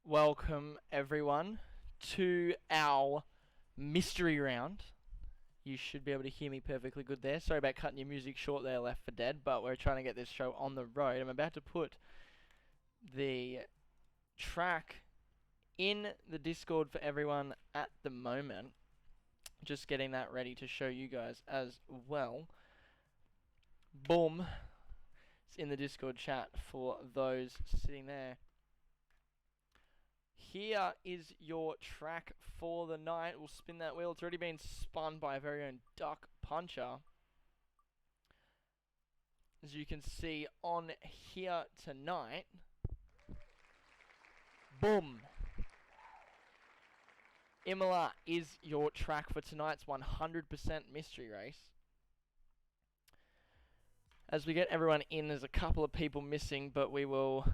Welcome everyone to our mystery round. You should be able to hear me perfectly good there. Sorry about cutting your music short there, Left for Dead, but we're trying to get this show on the road. I'm about to put the track in the Discord for everyone at the moment. Just getting that ready to show you guys as well. Boom. It's in the Discord chat for those sitting there. Here is your track for the night. We'll spin that wheel. It's already been spun by our very own Duck Puncher. As you can see on here tonight. Boom. Imola is your track for tonight's 100% mystery race. As we get everyone in, there's a couple of people missing, but we will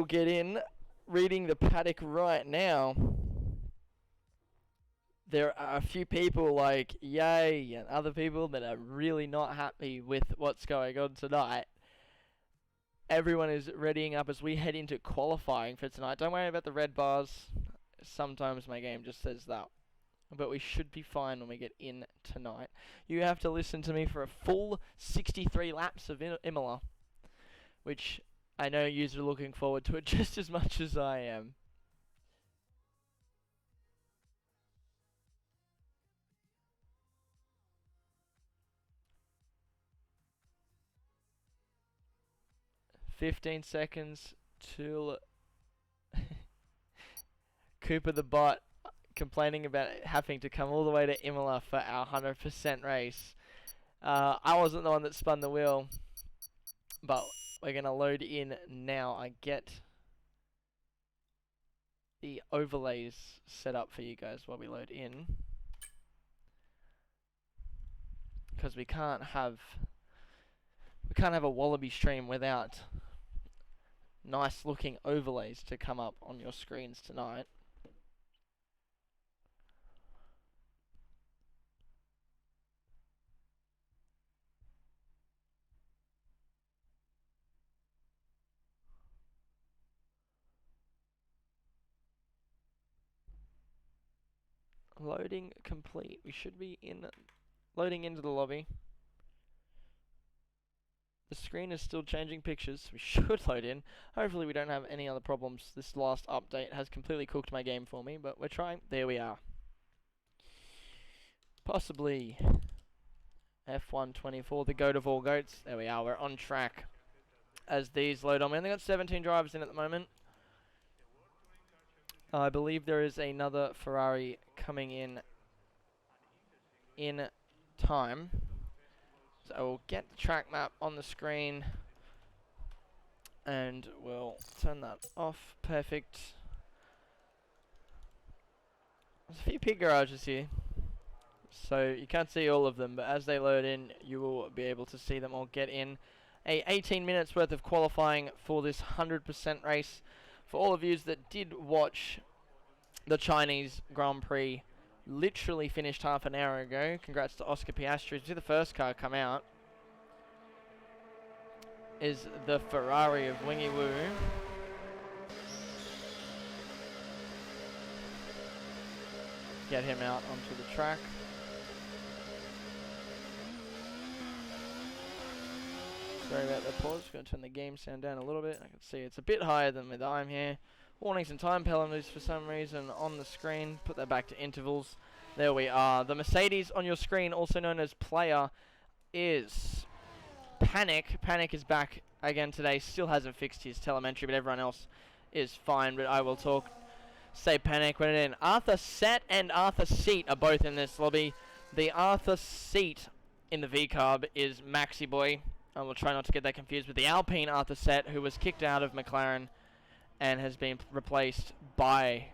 get in. Reading the paddock right now, there are a few people like Yay and other people that are really not happy with what's going on tonight. Everyone is readying up as we head into qualifying for tonight. Don't worry about the red bars. Sometimes my game just says that. But we should be fine when we get in tonight. You have to listen to me for a full 63 laps of Imola, which I know you're looking forward to it just as much as I am. "15 seconds till Cooper the bot complaining about having to come all the way to Imola for our 100% race. I wasn't the one that spun the wheel, but we're going to load in now. I get the overlays set up for you guys while we load in, because we can't have a Wallaby stream without nice looking overlays to come up on your screens tonight. Loading complete. We should be loading into the lobby. The screen is still changing pictures. We should load in. Hopefully we don't have any other problems. This last update has completely cooked my game for me, but we're trying. There we are. Possibly F124, the goat of all goats. There we are. We're on track as these load on. We only got 17 drivers in at the moment. I believe there is another Ferrari coming in time. So I will get the track map on the screen and we'll turn that off. Perfect. There's a few pit garages here, so you can't see all of them, but as they load in, you will be able to see them all get in. 18 minutes worth of qualifying for this 100% race. For all of you that did watch the Chinese Grand Prix, literally finished half an hour ago. Congrats to Oscar Piastri. See the first car come out is the Ferrari of Wingy Woo. Get him out onto the track. Sorry about the pause. Going to turn the game sound down a little bit. I can see it's a bit higher than with I'm here. Warnings and time penalties for some reason on the screen. Put that back to intervals. There we are. The Mercedes on your screen, also known as player, is Panic. Panic is back again today. Still hasn't fixed his telemetry, but everyone else is fine. But I will say Panic when it in. Arthur Set and Arthur Seat are both in this lobby. The Arthur Seat in the V-Carb is Maxi Boy. I will try not to get that confused with the Alpine Arthur Set, who was kicked out of McLaren and has been replaced by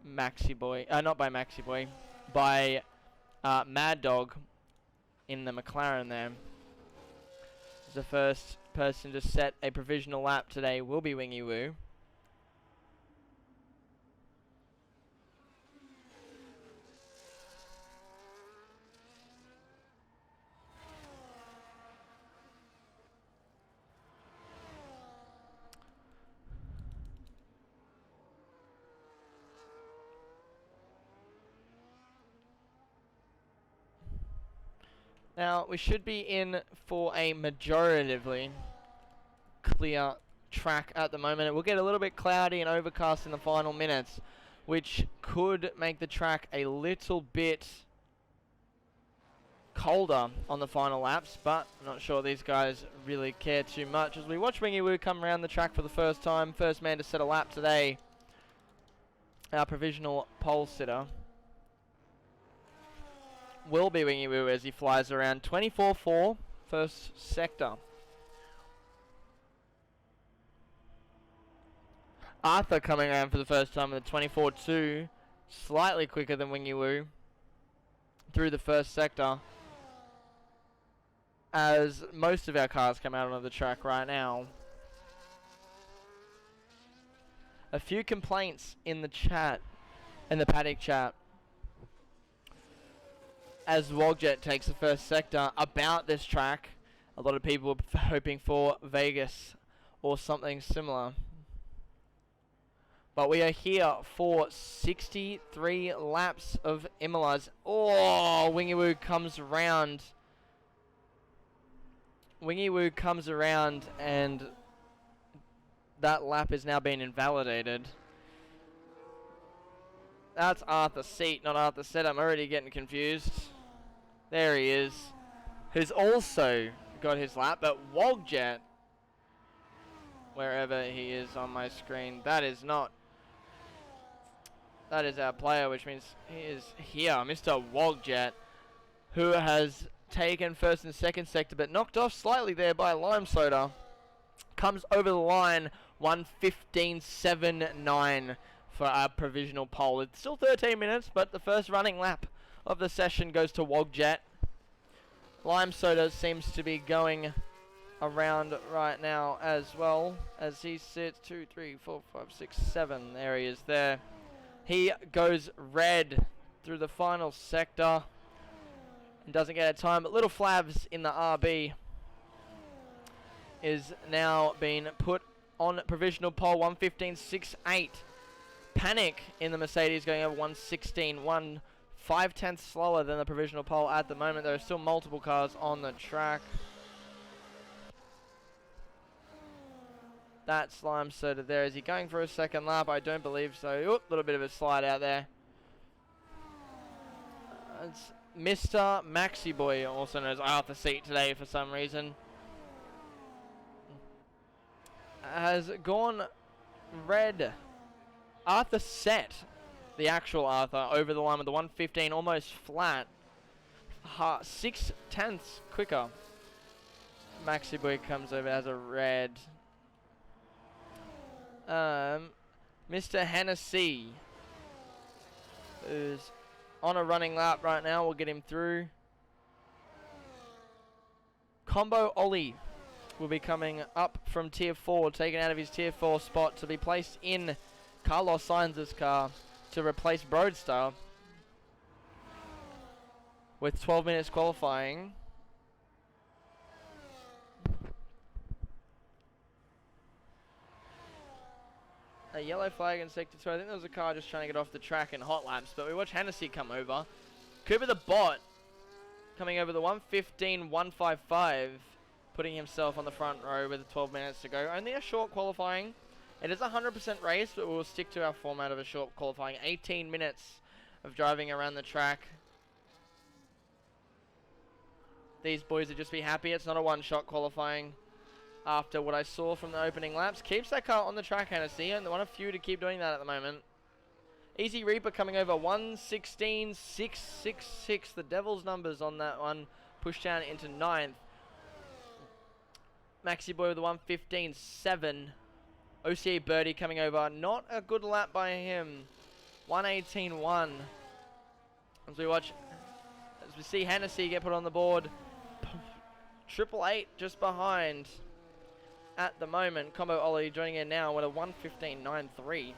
Maxi Boy. Not by Maxi Boy, by Mad Dog in the McLaren there. The first person to set a provisional lap today will be Wingy Woo. Now, we should be in for a majoritively clear track at the moment. It will get a little bit cloudy and overcast in the final minutes, which could make the track a little bit colder on the final laps, but I'm not sure these guys really care too much. As we watch Wingy Woo come around the track for the first time, first man to set a lap today, our provisional pole sitter will be Wingy Woo as he flies around 24-4, first sector. Arthur coming around for the first time with a 24-2, slightly quicker than Wingy Woo through the first sector, as most of our cars come out onto the track right now. A few complaints in the chat, in the paddock chat, as Wogjet takes the first sector about this track. A lot of people were hoping for Vegas or something similar. But we are here for 63 laps of Imola's. Oh, Wingy Woo comes around. Wingy Woo comes around and that lap is now being invalidated. That's Arthur's seat, not Arthur's set. I'm already getting confused. There he is. Who's also got his lap, but Wogjet, wherever he is on my screen, that is not. That is our player, which means he is here, Mr. Wogjet, who has taken first and second sector, but knocked off slightly there by Lime Soda. Comes over the line, 1:15.79 for our provisional pole. It's still 13 minutes, but the first running lap of the session goes to Wogjet. Lime Soda seems to be going around right now as well, as he sits 2, 3, 4, 5, 6, 7. There he is there. He goes red through the final sector and doesn't get a time, but Little Flavs in the RB is now being put on provisional pole, 1:15.68. Panic in the Mercedes going over 1:16.1, 5/10 slower than the provisional pole at the moment. There are still multiple cars on the track. That's Lime Soda there. Is he going for a second lap? I don't believe so. Oop, little bit of a slide out there. It's Mr. Maxi Boy, also known as Arthur Seat today for some reason, has gone red. Arthur set the actual Arthur over the line with the 1:15, almost flat. 6/10 quicker. Maxi Boy comes over as a red. Mr. Hennessy, who's on a running lap right now, we'll get him through. Combo Ollie will be coming up from Tier 4, taken out of his Tier 4 spot to be placed in Carlos Sainz's car to replace Broadstar with 12 minutes qualifying. A yellow flag in Sector 2. I think there was a car just trying to get off the track in hot laps, but we watch Hennessy come over. Cooper the Bot coming over the 1:15.155, putting himself on the front row with 12 minutes to go. Only a short qualifying. It is a 100% race, but we'll stick to our format of a short qualifying. 18 minutes of driving around the track. These boys would just be happy. It's not a one-shot qualifying. After what I saw from the opening laps, keeps that car on the track, Hennessy, and one of few to keep doing that at the moment. Easy Reaper coming over 1:16.666. The Devil's numbers on that one, pushed down into 9th. Maxi Boy with the 1:15.7. OCA Birdie coming over, not a good lap by him. 1:18.1. As we see Hennessy get put on the board. 888 just behind. At the moment, Combo Ollie joining in now with a 1:15.93.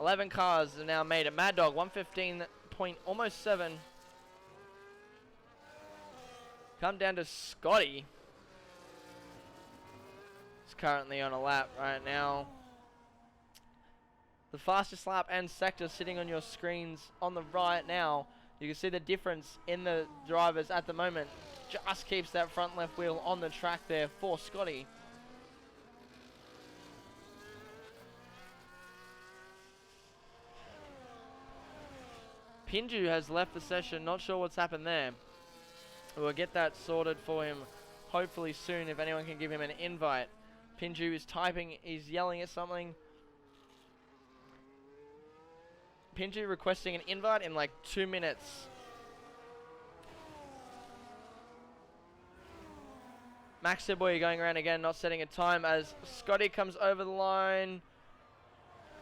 11 cars are now made. A Mad Dog, 1:15 point, almost 7. Come down to Scotty. He's currently on a lap right now. The fastest lap and sector sitting on your screens on the right now. You can see the difference in the drivers at the moment. Just keeps that front left wheel on the track there for Scotty. Pinju has left the session, not sure what's happened there. We'll get that sorted for him hopefully soon if anyone can give him an invite. Pinju is typing, he's yelling at something. Pinju requesting an invite in like 2 minutes. Max Boy going around again, not setting a time as Scotty comes over the line.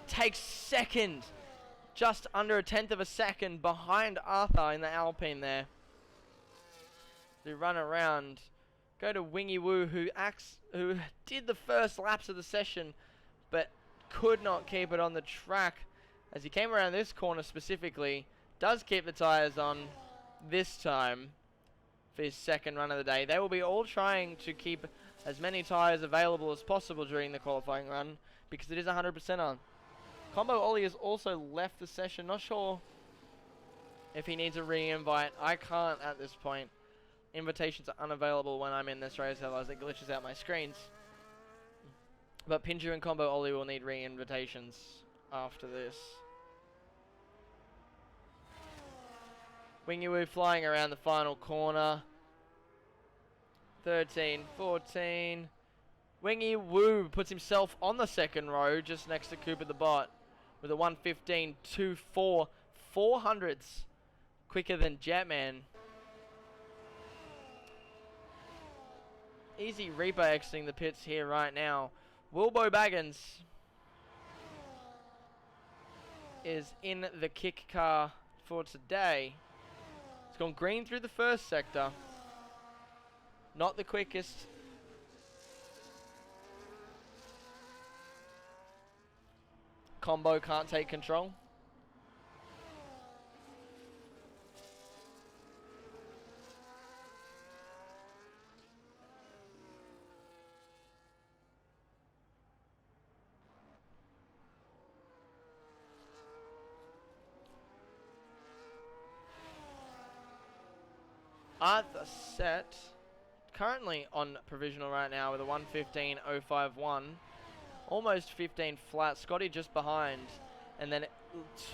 Takes second. Just under 1/10 of a second behind Arthur in the Alpine there. To run around. Go to Wingy Woo who did the first laps of the session but could not keep it on the track as he came around this corner specifically. Does keep the tyres on this time for his second run of the day. They will be all trying to keep as many tyres available as possible during the qualifying run because it is 100% on. Combo Ollie has also left the session. Not sure if he needs a re-invite. I can't at this point. Invitations are unavailable when I'm in this race, otherwise it glitches out my screens. But Pinju and Combo Ollie will need re-invitations after this. Wingy Woo flying around the final corner. 13, 14. Wingy Woo puts himself on the second row just next to Cooper the Bot with a 1:15.24, 400s quicker than Jetman. Easy Reaper exiting the pits here right now. Wilbo Baggins is in the kick car for today. It's gone green through the first sector. Not the quickest. Combo can't take control. Arthur set currently on provisional right now with a 1:15.051. Almost 15 flat. Scotty just behind. And then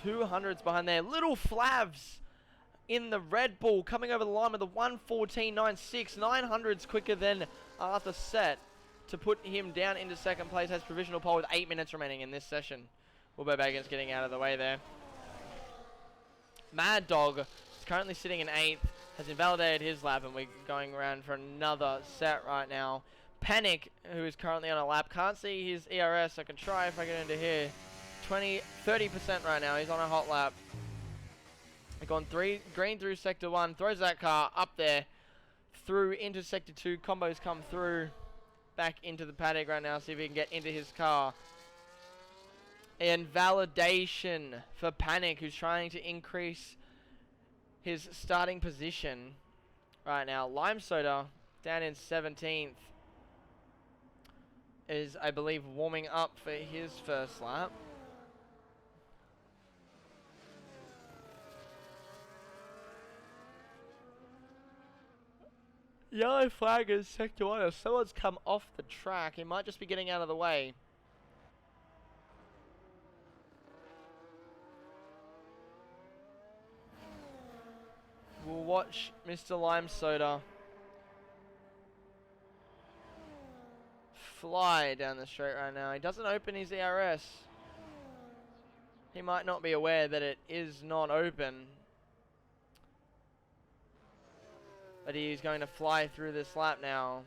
200s behind there. Little Flavs in the Red Bull coming over the line with a 1:14.96. 900s quicker than Arthur set to put him down into second place. Has provisional pole with 8 minutes remaining in this session. Wilbo Baggins getting out of the way there. Mad Dog is currently sitting in 8th. Has invalidated his lap and we're going around for another set right now. Panic, who is currently on a lap, can't see his ERS. I can try if I get into here. 30% right now. He's on a hot lap. Gone green through sector 1. Throws that car up there. Through into sector 2. Combos come through. Back into the paddock right now. See if he can get into his car. Invalidation for Panic, who's trying to increase his starting position right now. Lime Soda down in 17th is, I believe, warming up for his first lap. Yellow flag is sector 1. If someone's come off the track, he might just be getting out of the way. We'll watch Mr. Lime Soda fly down the straight right now. He doesn't open his ERS. He might not be aware that it is not open. But he's going to fly through this lap now.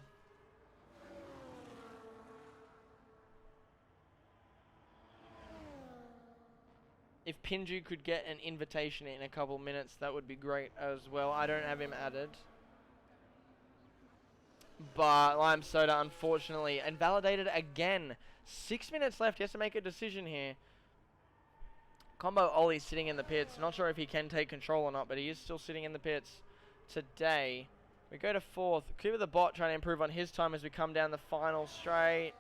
If Pinju could get an invitation in a couple minutes, that would be great as well. I don't have him added. But Lime Soda, unfortunately, invalidated again. 6 minutes left. He has to make a decision here. Combo Ollie sitting in the pits. Not sure if he can take control or not, but he is still sitting in the pits today. We go to 4th. Cooper the Bot trying to improve on his time as we come down the final straight.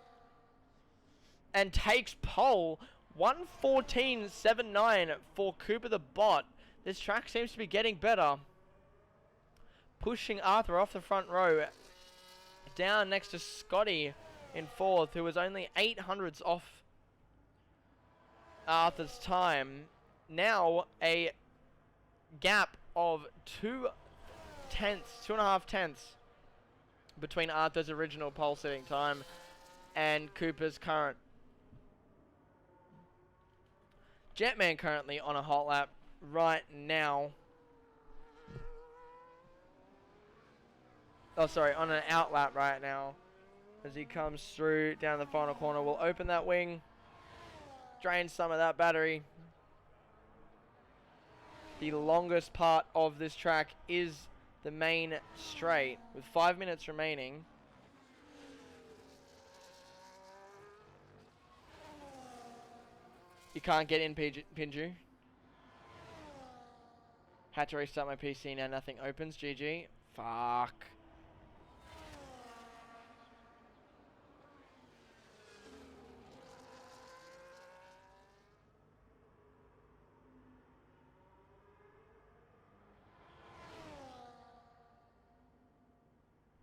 And takes pole. 1:14.79 for Cooper the Bot. This track seems to be getting better. Pushing Arthur off the front row. Down next to Scotty in 4th, who was only 800ths off Arthur's time. Now a gap of 2.5 tenths between Arthur's original pole sitting time and Cooper's current. Jetman currently on a hot lap right now. Oh, sorry, on an out lap right now. As he comes through down the final corner, we'll open that wing, drain some of that battery. The longest part of this track is the main straight with 5 minutes remaining. You can't get in, Pinju. Had to restart my PC, now nothing opens. GG. Fuck.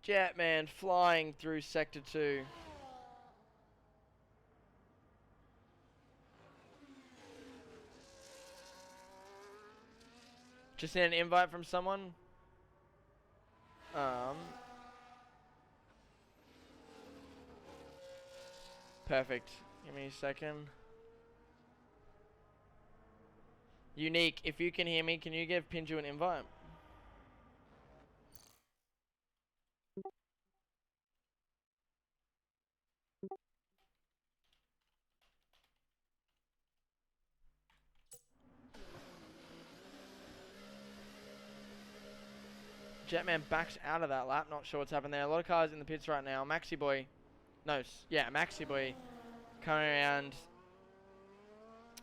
Jetman flying through Sector 2. Just need an invite from someone. Perfect. Give me a second. Unique, if you can hear me, can you give Pinju an invite? Jetman backs out of that lap. Not sure what's happened there. A lot of cars in the pits right now. Maxi Boy. No, yeah, Maxi Boy coming around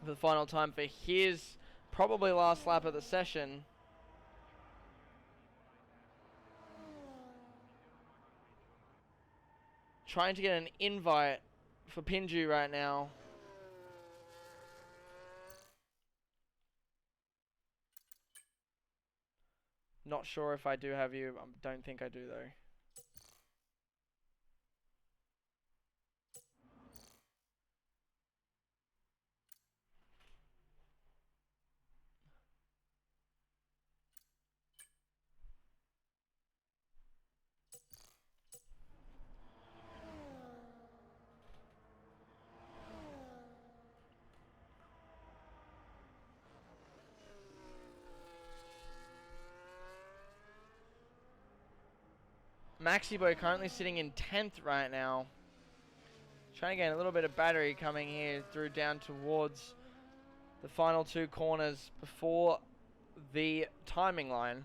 for the final time for his probably last lap of the session. Trying to get an invite for Pinju right now. Not sure if I do have you. I don't think I do though. Maxi Boy currently sitting in 10th right now. Trying to gain a little bit of battery coming here through down towards the final 2 corners before the timing line.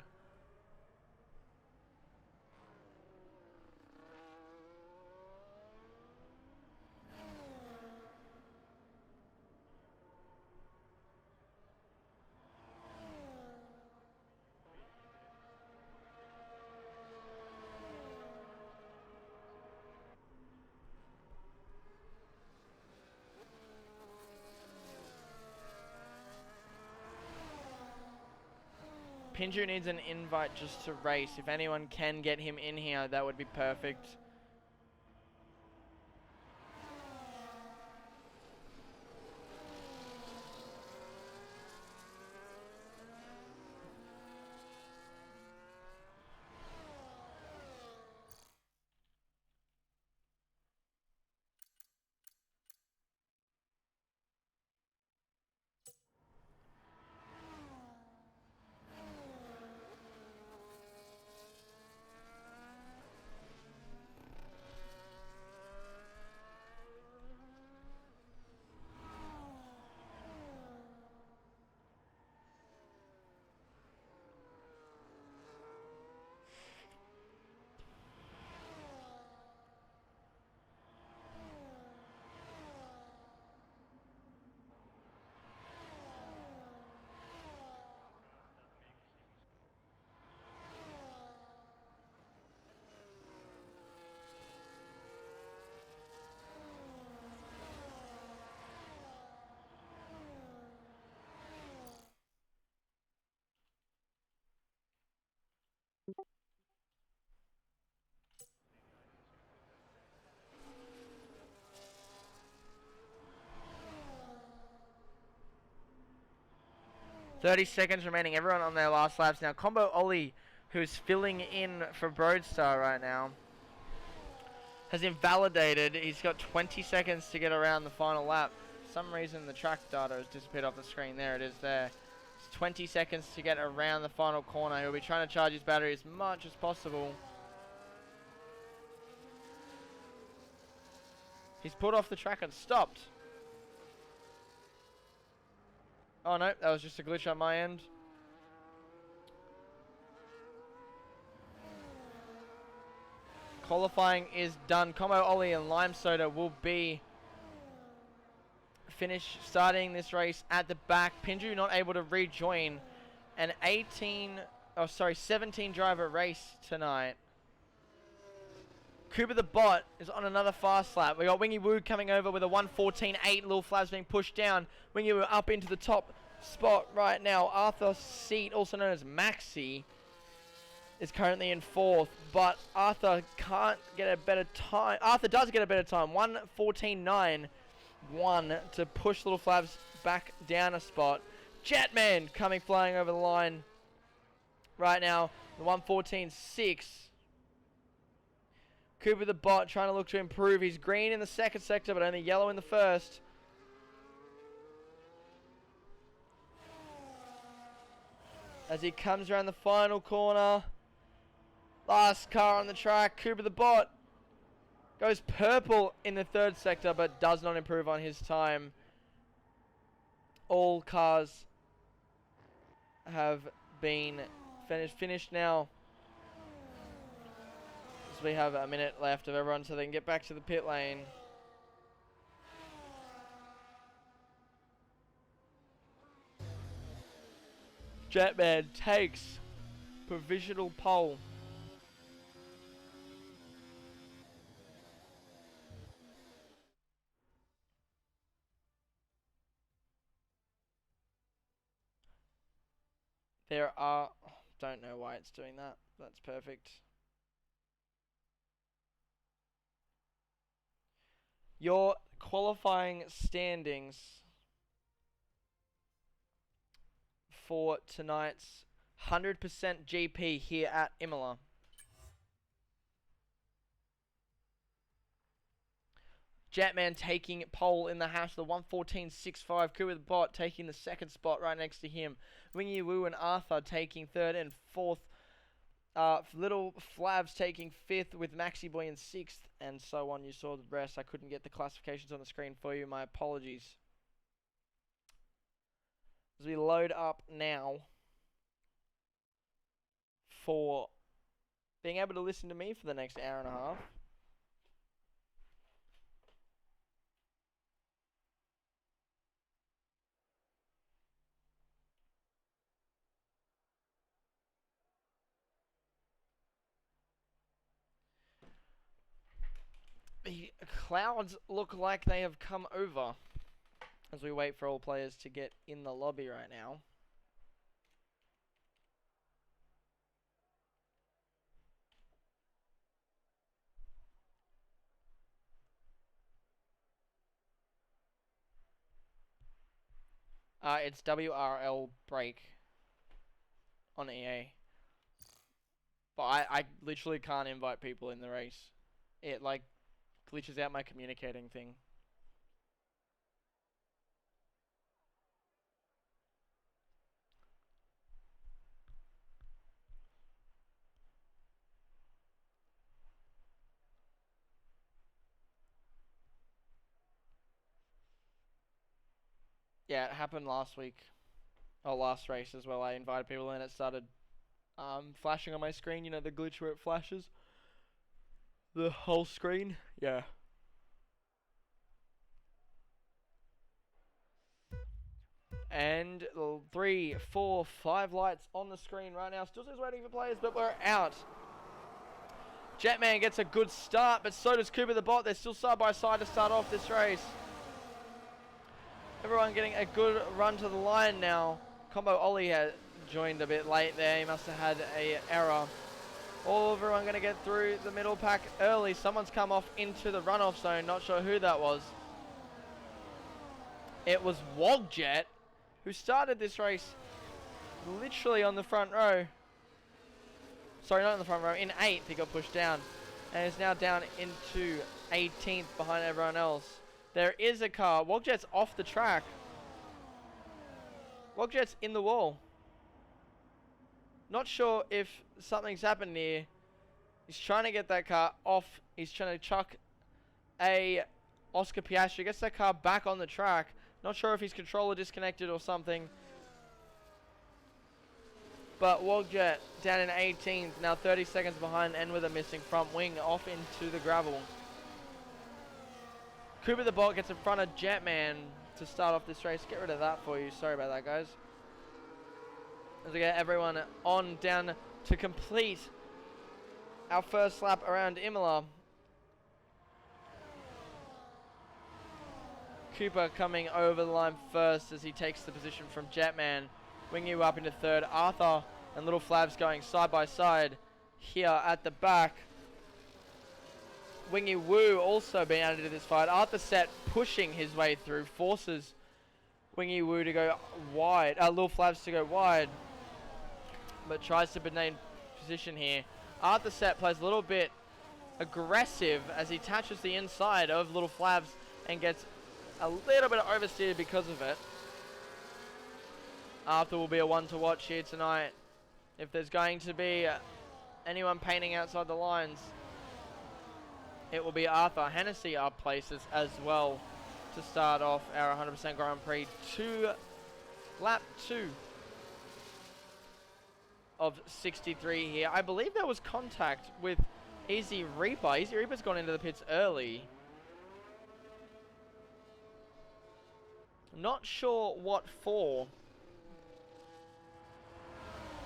Pinju needs an invite just to race. If anyone can get him in here, that would be perfect. 30 seconds remaining. Everyone on their last laps now. Combo Ollie, who's filling in for Broadstar right now, has invalidated. He's got 20 seconds to get around the final lap. For some reason the track data has disappeared off the screen. There it is there. It's 20 seconds to get around the final corner. He'll be trying to charge his battery as much as possible. He's pulled off the track and stopped. Oh no, that was just a glitch on my end. Qualifying is done. Combo Ollie and Lime Soda will be starting this race at the back. Pinju not able to rejoin an 17 driver race tonight. Cooper the Bot is on another fast lap. We got Wingy Woo coming over with a 1:14.8. Little Flaps being pushed down. Wingy Woo up into the top spot right now. Arthur Seat, also known as Maxi, is currently in 4th, but Arthur can't get a better time. Arthur does get a better time. 1:14.9.1 to push Little Flaps back down a spot. Jetman coming flying over the line right now. The 1:14.6. Cooper the Bot trying to look to improve. He's green in the second sector, but only yellow in the first. As he comes around the final corner. Last car on the track. Cooper the Bot goes purple in the third sector, but does not improve on his time. All cars have been finished now. So we have a minute left of everyone so they can get back to the pit lane. Jetman takes provisional pole. Don't know why it's doing that. That's perfect. Your qualifying standings for tonight's 100% GP here at Imola. Jetman taking pole in the hash, the 1:14.65. Cooper the Bot taking the second spot right next to him. Wingy Woo and Arthur taking third and fourth. Little Flabs taking 5th with Maxi Boy in 6th, and so on. You saw the rest. I couldn't get the classifications on the screen for you. My apologies. As we load up now for being able to listen to me for the next hour and a half. The clouds look like they have come over as we wait for all players to get in the lobby right now. It's WRL break on EA. But I literally can't invite people in the race. It like glitches out my communicating thing. Yeah, it happened last week. Or last race as well. I invited people in, it started flashing on my screen. You know the glitch where it flashes? The whole screen? Yeah. And 3, 4, 5 lights on the screen right now. Still just waiting for players, but we're out. Jetman gets a good start, but so does Cooper the Bot. They're still side by side to start off this race. Everyone getting a good run to the line now. Combo Ollie has joined a bit late there. He must have had an error. Everyone going to get through the middle pack early. Someone's come off into the runoff zone. Not sure who that was. It was Wogjet, who started this race literally on the front row. Sorry, not in the front row. In 8th, he got pushed down. And is now down into 18th behind everyone else. There is a car. Wogjet's off the track. Wogjet's in the wall. Not sure if something's happened here. He's trying to get that car off. He's trying to chuck a Oscar Piastri. Gets that car back on the track. Not sure if his controller disconnected or something. But Wogjet down in 18th, now 30 seconds behind and with a missing front wing off into the gravel. Cooper the Bot gets in front of Jetman to start off this race. Get rid of that for you. Sorry about that, guys. As we get everyone on down to complete our first lap around Imola. Cooper coming over the line first as he takes the position from Jetman. Winging you up into 3rd. Arthur and Little Flavs going side by side here at the back. Wingy Woo also being added to this fight. Arthur Set pushing his way through. Forces Wingy Woo to go wide. Little Flavs to go wide. But tries to maintain position here. Arthur Set plays a little bit aggressive as he touches the inside of Little Flavs and gets a little bit oversteered because of it. Arthur will be a one to watch here tonight. If there's going to be anyone painting outside the lines, it will be Arthur. Hennessy up places as well to start off our 100% Grand Prix. Lap 2 of 63 here. I believe there was contact with Easy Reaper. Easy Reaper's gone into the pits early. Not sure what for.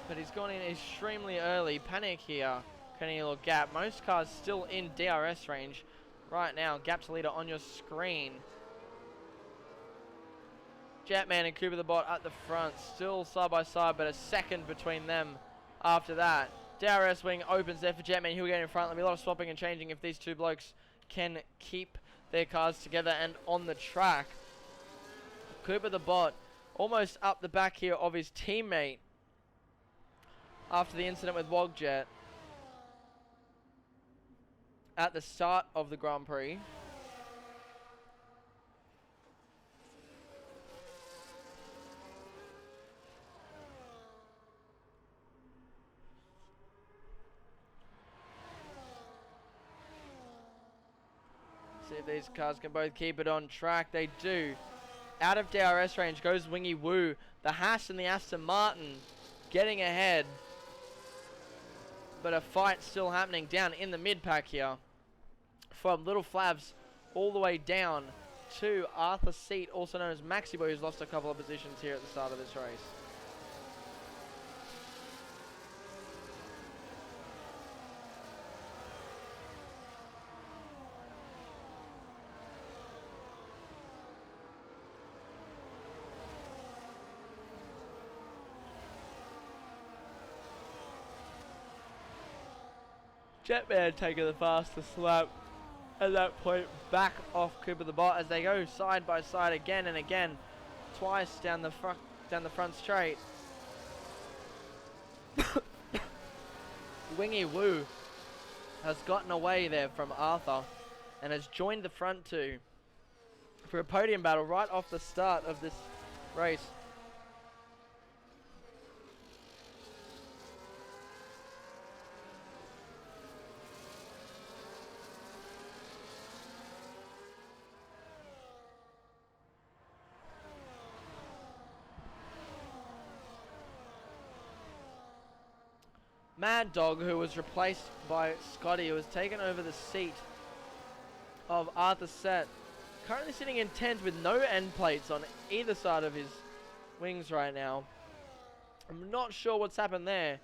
But he's gone in extremely early. Panic here. Creating a little gap. Most cars still in DRS range right now. Gap to leader on your screen. Jetman and Cooper the Bot at the front. Still side by side, but a second between them after that. DRS wing opens there for Jetman. He'll get in front. There'll be a lot of swapping and changing if these two blokes can keep their cars together and on the track. Cooper the Bot almost up the back here of his teammate after the incident with Wogjet at the start of the Grand Prix. See if these cars can both keep it on track. They do. Out of DRS range goes Wingy Woo. The Haas and the Aston Martin getting ahead. But a fight still happening down in the mid-pack here. From Little Flavs all the way down to Arthur Seat, also known as Maxi Boy, who's lost a couple of positions here at the start of this race. Jetman taking the fastest lap at that point, back off Cooper the Bot as they go side by side again and again, twice down the front straight. Wingy Woo has gotten away there from Arthur and has joined the front two for a podium battle right off the start of this race. Mad Dog, who was replaced by Scotty, who has taken over the seat of Arthur Set, currently sitting in 10th with no end plates on either side of his wings right now. I'm not sure what's happened there.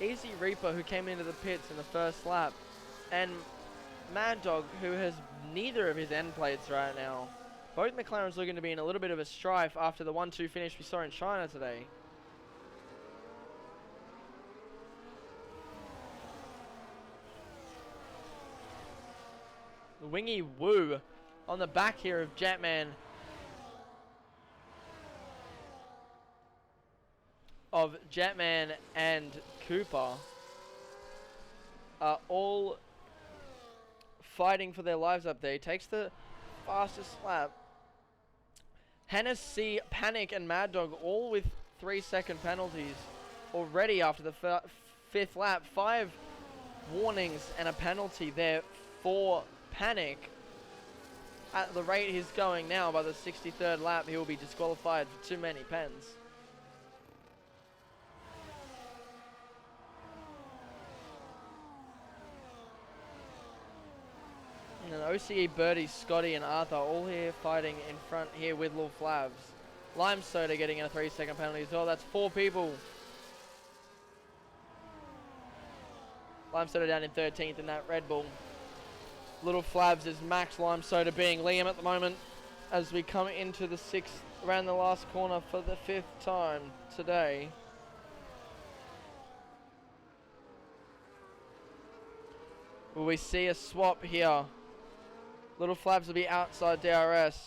Easy Reaper, who came into the pits in the first lap, and Mad Dog, who has neither of his end plates right now. Both McLarens looking to be in a little bit of a strife after the 1-2 finish we saw in China today. Wingy Woo on the back here of Jetman. of Jetman and Cooper are all fighting for their lives up there. He takes the fastest lap. Hennessy, Panic, and Mad Dog all with 3-second penalties already after the fifth lap. 5 warnings and a penalty there for Panic. At the rate he's going now, by the 63rd lap, he will be disqualified for too many pens. And then OCE, Birdie, Scotty, and Arthur all here fighting in front here with Lil Flavs. Lime Soda getting a 3-second penalty as well. That's 4 people. Lime Soda down in 13th in that Red Bull. Little Flavs is Max, Lime Soda being Liam at the moment as we come into the 6th, around the last corner for the 5th time today. Will we see a swap here? Little Flavs will be outside DRS.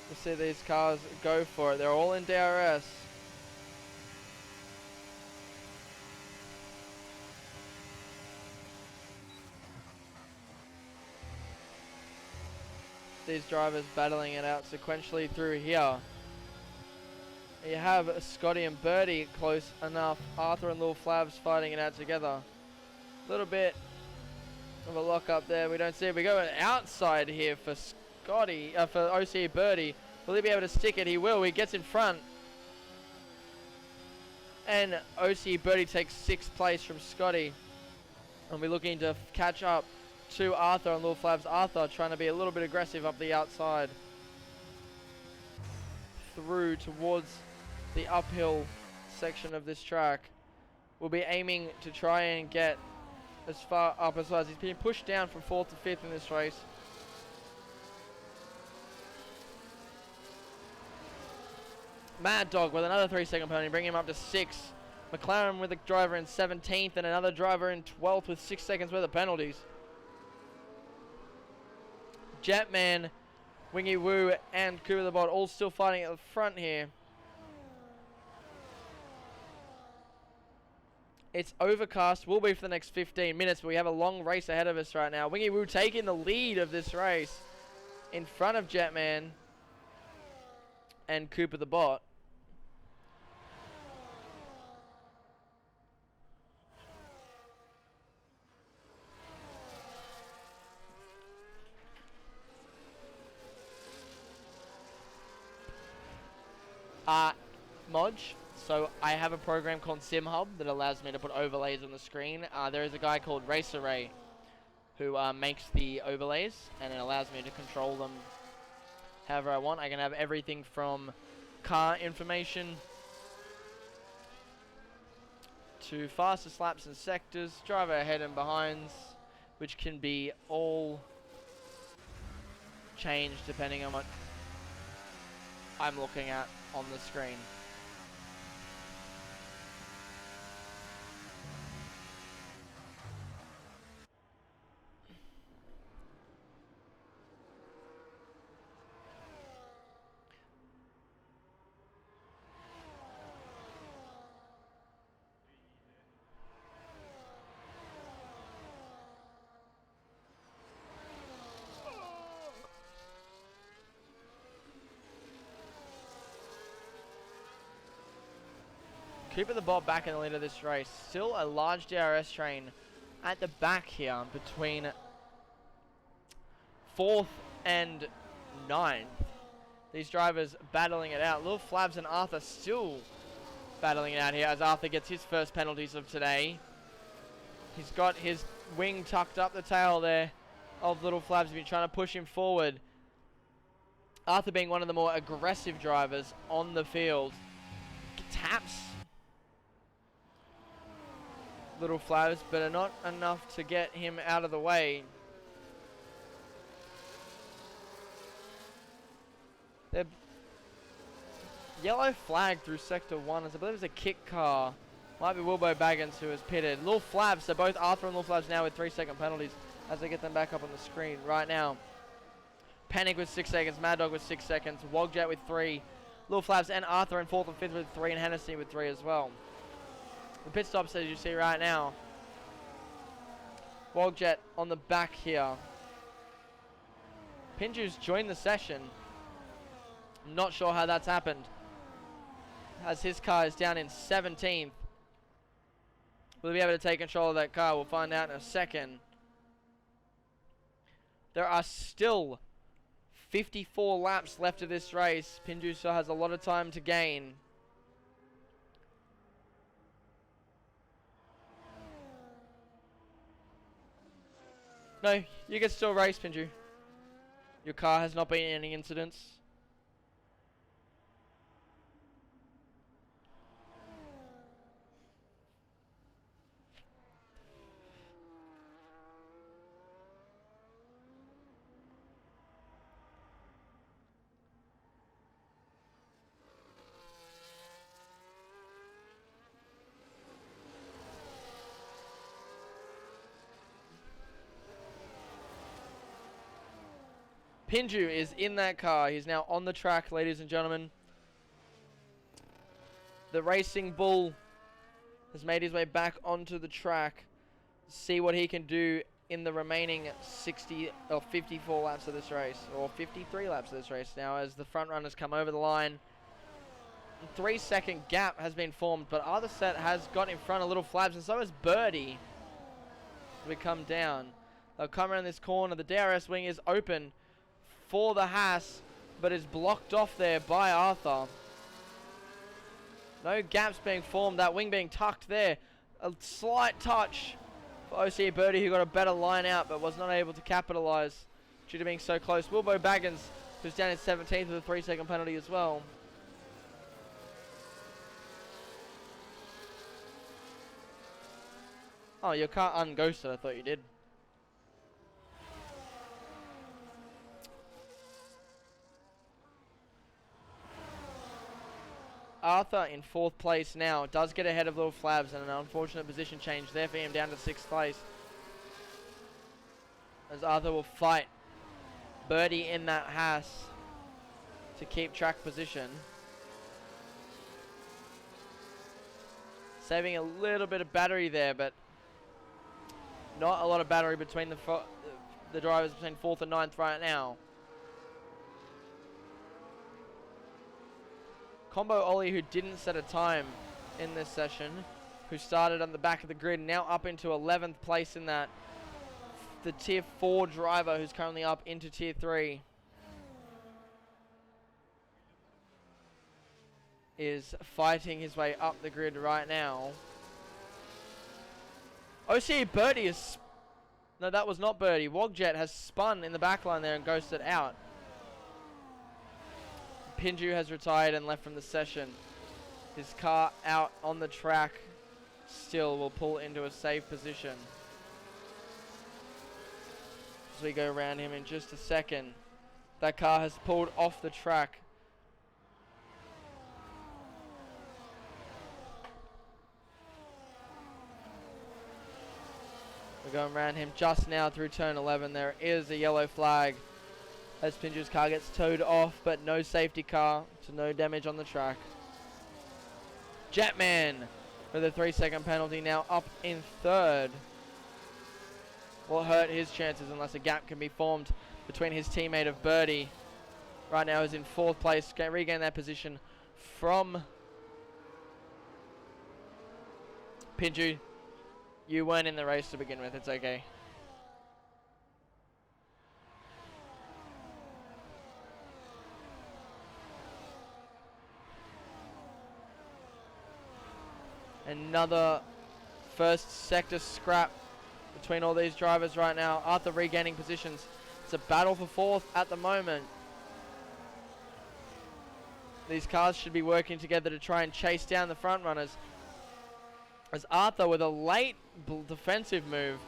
We'll see these cars go for it. They're all in DRS. These drivers battling it out sequentially through here. You have Scotty and Birdie close enough. Arthur and Lil Flavs fighting it out together. A little bit of a lock up there. We don't see it. We go outside here for Scotty, for OCE Birdie. Will he be able to stick it? He will. He gets in front. And OCE Birdie takes 6th place from Scotty. And we're looking to catch up to Arthur and Lil Flavs. Arthur trying to be a little bit aggressive up the outside. Through towards the uphill section of this track. We'll be aiming to try and get as far up as far as he's being pushed down from 4th to 5th in this race. Mad Dog with another 3-second penalty, bringing him up to 6th. McLaren with a driver in 17th and another driver in 12th with 6 seconds worth of penalties. Jetman, Wingy Woo, and Cooper the Bot all still fighting at the front here. It's overcast, will be for the next 15 minutes, but we have a long race ahead of us right now. Wingy Woo taking the lead of this race in front of Jetman and Cooper the Bot. Modge. So I have a program called SimHub that allows me to put overlays on the screen. There is a guy called Racer Ray who makes the overlays, and it allows me to control them however I want. I can have everything from car information to fastest laps and sectors, driver ahead and behinds, which can be all changed depending on what I'm looking at on the screen. Cooper the Bot back in the lead of this race. Still a large DRS train at the back here between 4th and 9th. These drivers battling it out. Lil Flavs and Arthur still battling it out here as Arthur gets his first penalties of today. He's got his wing tucked up the tail there of Little Flavs. He's been trying to push him forward. Arthur being one of the more aggressive drivers on the field. Taps Little Flavs, but are not enough to get him out of the way. They're yellow flag through Sector 1, as I believe it's a kick car. Might be Wilbo Baggins who has pitted. Lil Flavs, so both Arthur and Lil Flavs now with 3-second penalties as they get them back up on the screen right now. Panic with 6 seconds, Mad Dog with 6 seconds, Wogjet with 3, Little Flaps and Arthur in 4th and 5th with 3, and Hennessy with 3 as well. The pit stops, as you see right now. Wogjet on the back here. Pinju's joined the session. I'm not sure how that's happened, as his car is down in 17th. Will he be able to take control of that car? We'll find out in a second. There are still 54 laps left of this race. Pinju still has a lot of time to gain. No, you can still race, Pinju. Your car has not been in any incidents. Pinju is in that car. He's now on the track, ladies and gentlemen. The Racing Bull has made his way back onto the track. See what he can do in the remaining 60 or 54 laps of this race, or 53 laps of this race now, as the front runners come over the line. A 3-second gap has been formed, but Arthur Set has got in front of Little Flaps, and so has Birdie. We come down. They'll come around this corner. The DRS wing is open for the Haas, but is blocked off there by Arthur. No gaps being formed, that wing being tucked there. A slight touch for OC Birdie, who got a better line out but was not able to capitalize due to being so close. Wilbo Baggins, who's down in 17th with a 3-second penalty as well. Oh, your car unghosted, I thought you did. Arthur in 4th place now. Does get ahead of Little Flabs, and an unfortunate position change there for him, down to 6th place. As Arthur will fight Birdie in that Haas to keep track position. Saving a little bit of battery there, but not a lot of battery between the drivers between 4th and 9th right now. Combo Ollie, who didn't set a time in this session, who started on the back of the grid, now up into 11th place in that. The Tier 4 driver, who's currently up into Tier 3, is fighting his way up the grid right now. OC Birdie is... No, that was not Birdie. Wogjet has spun in the back line there and ghosted out. Pinju has retired and left from the session. His car out on the track still will pull into a safe position. As we go around him in just a second. That car has pulled off the track. We're going around him just now through turn 11. There is a yellow flag as Pinju's car gets towed off, but no safety car, so no damage on the track. Jetman with a 3-second penalty, now up in 3rd. Will hurt his chances unless a gap can be formed between his teammate of Birdie. Right now is in 4th place, can regain that position from Pinju. You weren't in the race to begin with, it's okay. Another first sector scrap between all these drivers right now. Arthur regaining positions. It's a battle for 4th at the moment. These cars should be working together to try and chase down the front runners. As Arthur with a late defensive move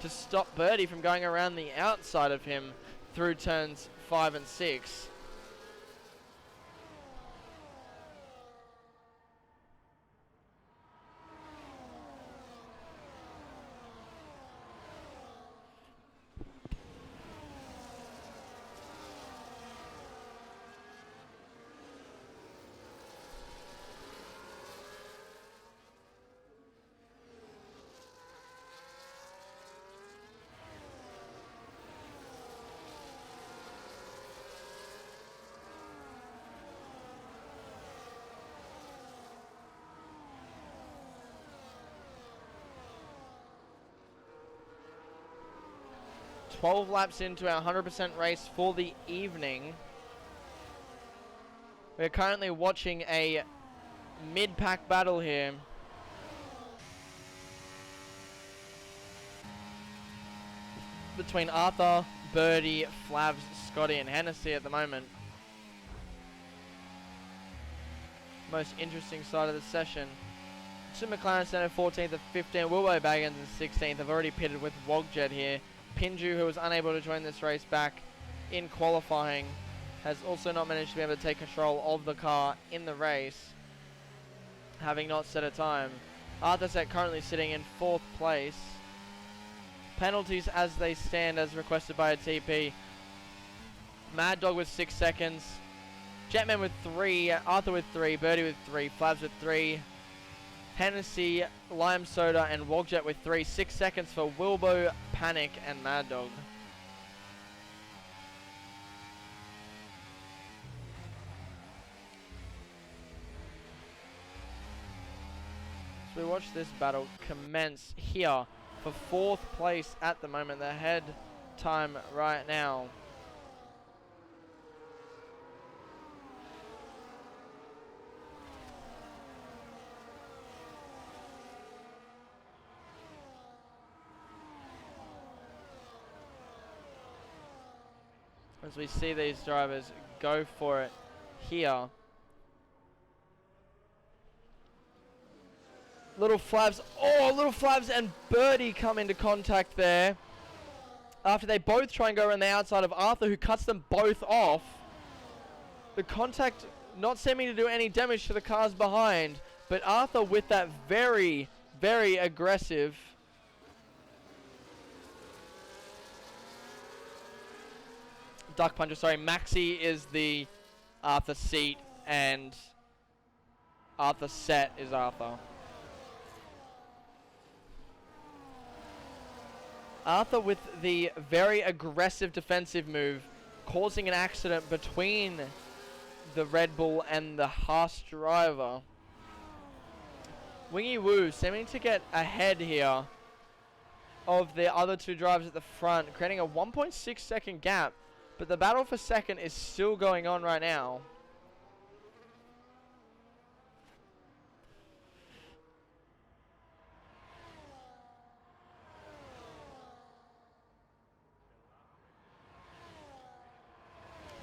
to stop Birdie from going around the outside of him through turns 5 and 6. 12 laps into our 100% race for the evening. We're currently watching a mid-pack battle here. Between Arthur, Birdie, Flavs, Scotty and Hennessy at the moment. Most interesting side of the session. Tim McLaren Center 14th at 15, Wilbo Baggins in 16th. I've already pitted with Wogjet here. Pinju, who was unable to join this race back in qualifying, has also not managed to be able to take control of the car in the race, having not set a time. Arthur Set currently sitting in 4th place. Penalties as they stand as requested by a TP. Mad Dog with 6 seconds. Jetman with 3, Arthur with 3, Birdie with 3, Flavs with 3, Hennessy, Lime Soda and Wogjet with 3. 6 seconds for Wilbo, Panic and Mad Dog. So we watch this battle commence here for 4th place at the moment. The head time right now. As we see these drivers go for it here. Little Flavs and Birdie come into contact there. After they both try and go around the outside of Arthur, who cuts them both off. The contact not seeming to do any damage to the cars behind, but Arthur with that very, very aggressive duck puncher. Sorry, Maxi is the Arthur seat and Arthur Set is Arthur. Arthur with the very aggressive defensive move, causing an accident between the Red Bull and the Haas driver. Wingy Woo seeming to get ahead here of the other two drivers at the front, creating a 1.6 second gap, but the battle for second is still going on right now.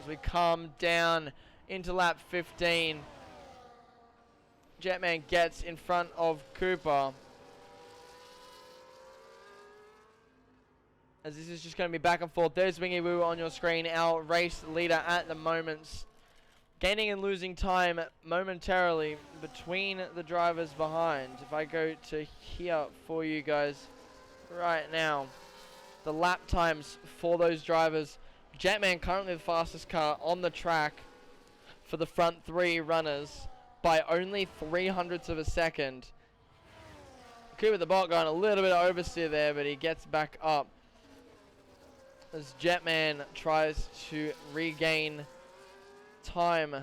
We come down into lap 15. Jetman gets in front of Cooper. As this is just going to be back and forth. There's Wingy Woo on your screen, our race leader at the moment. Gaining and losing time momentarily between the drivers behind. If I go to here for you guys right now. The lap times for those drivers. Jetman currently the fastest car on the track for the front 3 runners by only 0.03 of a second. Cooper the Bot going a little bit of oversteer there, but he gets back up as Jetman tries to regain time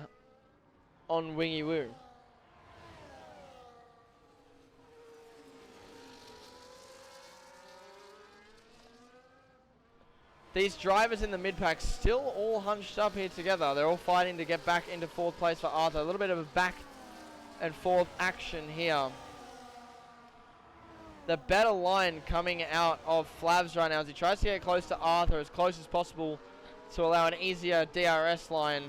on Wingy Woo. These drivers in the mid-pack still all hunched up here together. They're all fighting to get back into 4th place for Arthur. A little bit of a back and forth action here. The better line coming out of Flavs right now as he tries to get close to Arthur as close as possible to allow an easier DRS line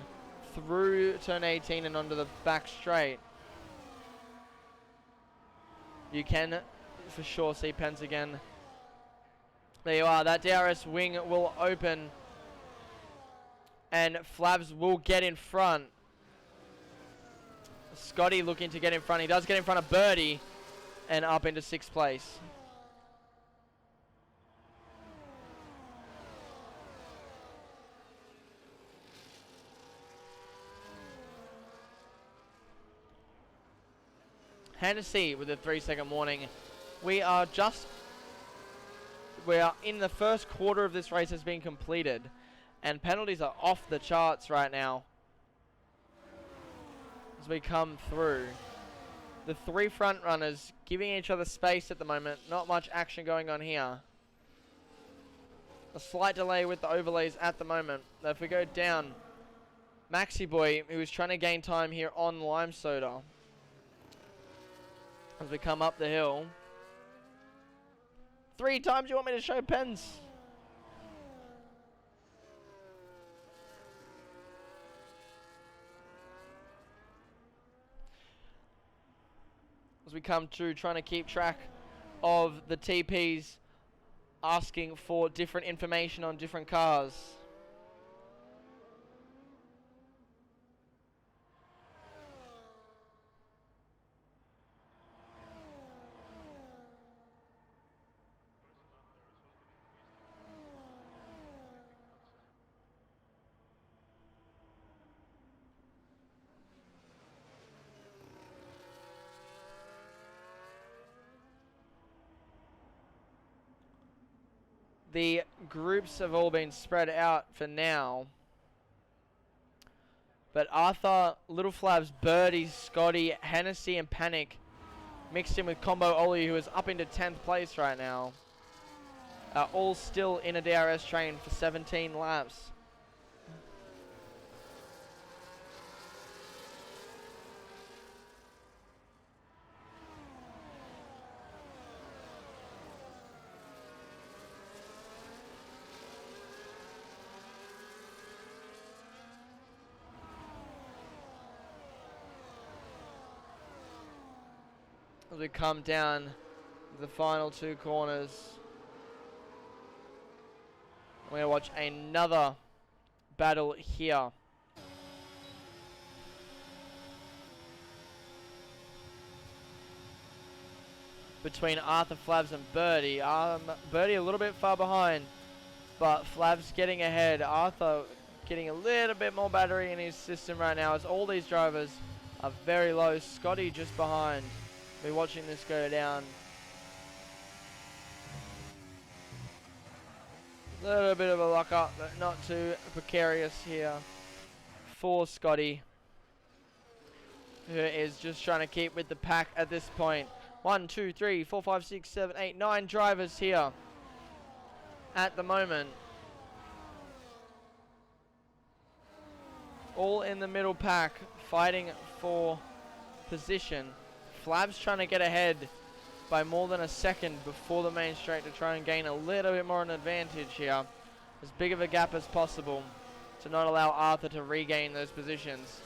through turn 18 and onto the back straight. You can for sure see Pence again. There you are, that DRS wing will open and Flavs will get in front. Scotty looking to get in front. He does get in front of Birdie and up into 6th place. Hennessy with a 3-second warning. We are in the first quarter of this race has been completed, and penalties are off the charts right now as we come through. The 3 front runners giving each other space at the moment. Not much action going on here. A slight delay with the overlays at the moment. If we go down, Maxi Boy, who is trying to gain time here on Lime Soda. As we come up the hill. 3 times you want me to show pens? As we come through, trying to keep track of the TPs asking for different information on different cars. The groups have all been spread out for now. But Arthur, Little Flavs, Birdie, Scotty, Hennessy, and Panic mixed in with Combo Ollie, who is up into 10th place right now, are all still in a DRS train for 17 laps. As we come down the final 2 corners, we're going to watch another battle here. Between Arthur, Flavs, and Birdie. Birdie a little bit far behind, but Flavs getting ahead. Arthur getting a little bit more battery in his system right now, as all these drivers are very low. Scotty just behind. We're watching this go down. A little bit of a lock up, but not too precarious here for Scotty, who is just trying to keep with the pack at this point. 1, 2, 3, 4, 5, 6, 7, 8, 9 drivers here at the moment. All in the middle pack, fighting for position. Flavs trying to get ahead by more than a second before the main straight to try and gain a little bit more an advantage here. As big of a gap as possible to not allow Arthur to regain those positions.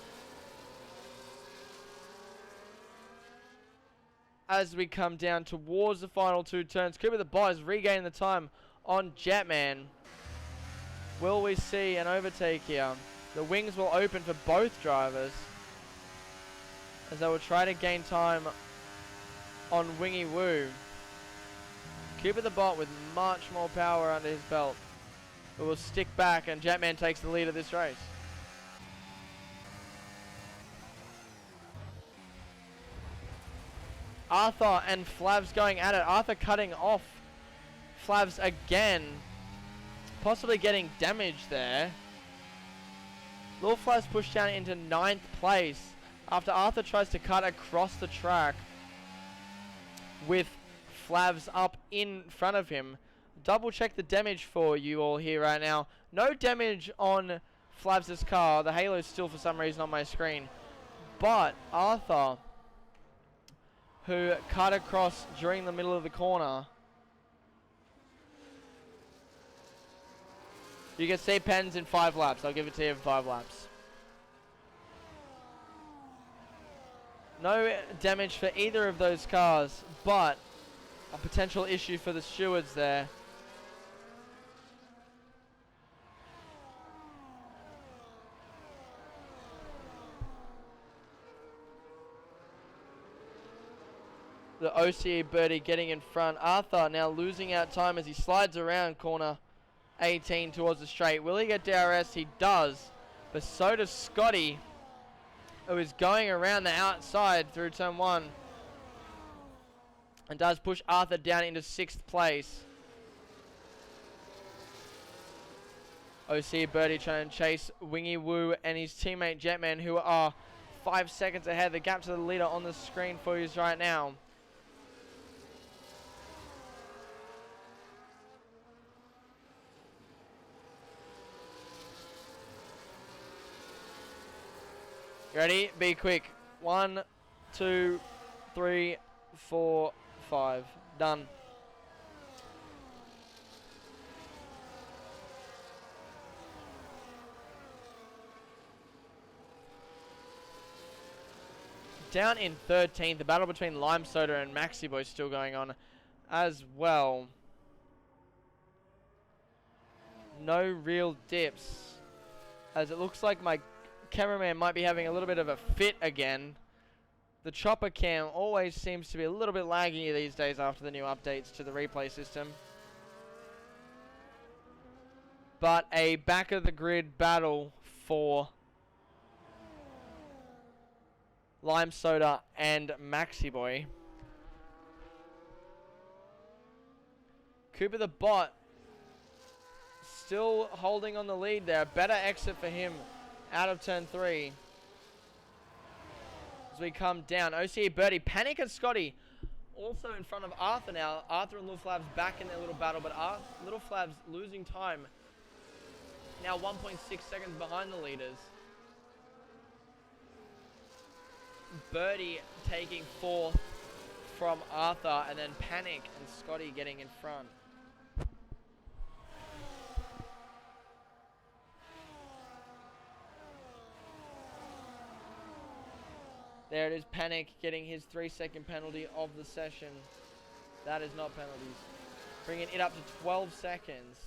As we come down towards the final 2 turns, Cooper the Boys regain the time on Jetman. Will we see an overtake here? The wings will open for both drivers, as they will try to gain time on Wingy Woo. Cooper the Bot with much more power under his belt, but will stick back, and Jetman takes the lead of this race. Arthur and Flavs going at it. Arthur cutting off Flavs again, possibly getting damaged there. Little Flavs pushed down into 9th place after Arthur tries to cut across the track with Flavs up in front of him. Double check the damage for you all here right now. No damage on Flavs' car. The halo's still for some reason on my screen. But Arthur, who cut across during the middle of the corner. You can see pens in 5 laps. I'll give it to you in 5 laps. No damage for either of those cars, but a potential issue for the stewards there. The OCE Birdie getting in front. Arthur now losing out time as he slides around corner 18 towards the straight. Will he get DRS? He does. But so does Scotty, who is going around the outside through turn 1. And does push Arthur down into 6th place. OC Birdie trying to chase Wingy Woo and his teammate Jetman, who are 5 seconds ahead. The gap to the leader on the screen for you right now. Ready? Be quick. 1, 2, 3, 4, 5. Done. Down in 13th, the battle between Lime Soda and Maxi Boy still going on as well. No real dips, as it looks like my cameraman might be having a little bit of a fit again. The chopper cam always seems to be a little bit laggy these days after the new updates to the replay system. But a back of the grid battle for Lime Soda and Maxi Boy. Cooper the Bot still holding on the lead there. Better exit for him out of turn 3. As we come down, OCE Birdie, Panic and Scotty also in front of Arthur now. Arthur and Little Flavs back in their little battle, but Little Flavs losing time. Now 1.6 seconds behind the leaders. Birdie taking 4th from Arthur, and then Panic and Scotty getting in front. There it is, Panic getting his 3-second penalty of the session. That is not penalties. Bringing it up to 12 seconds.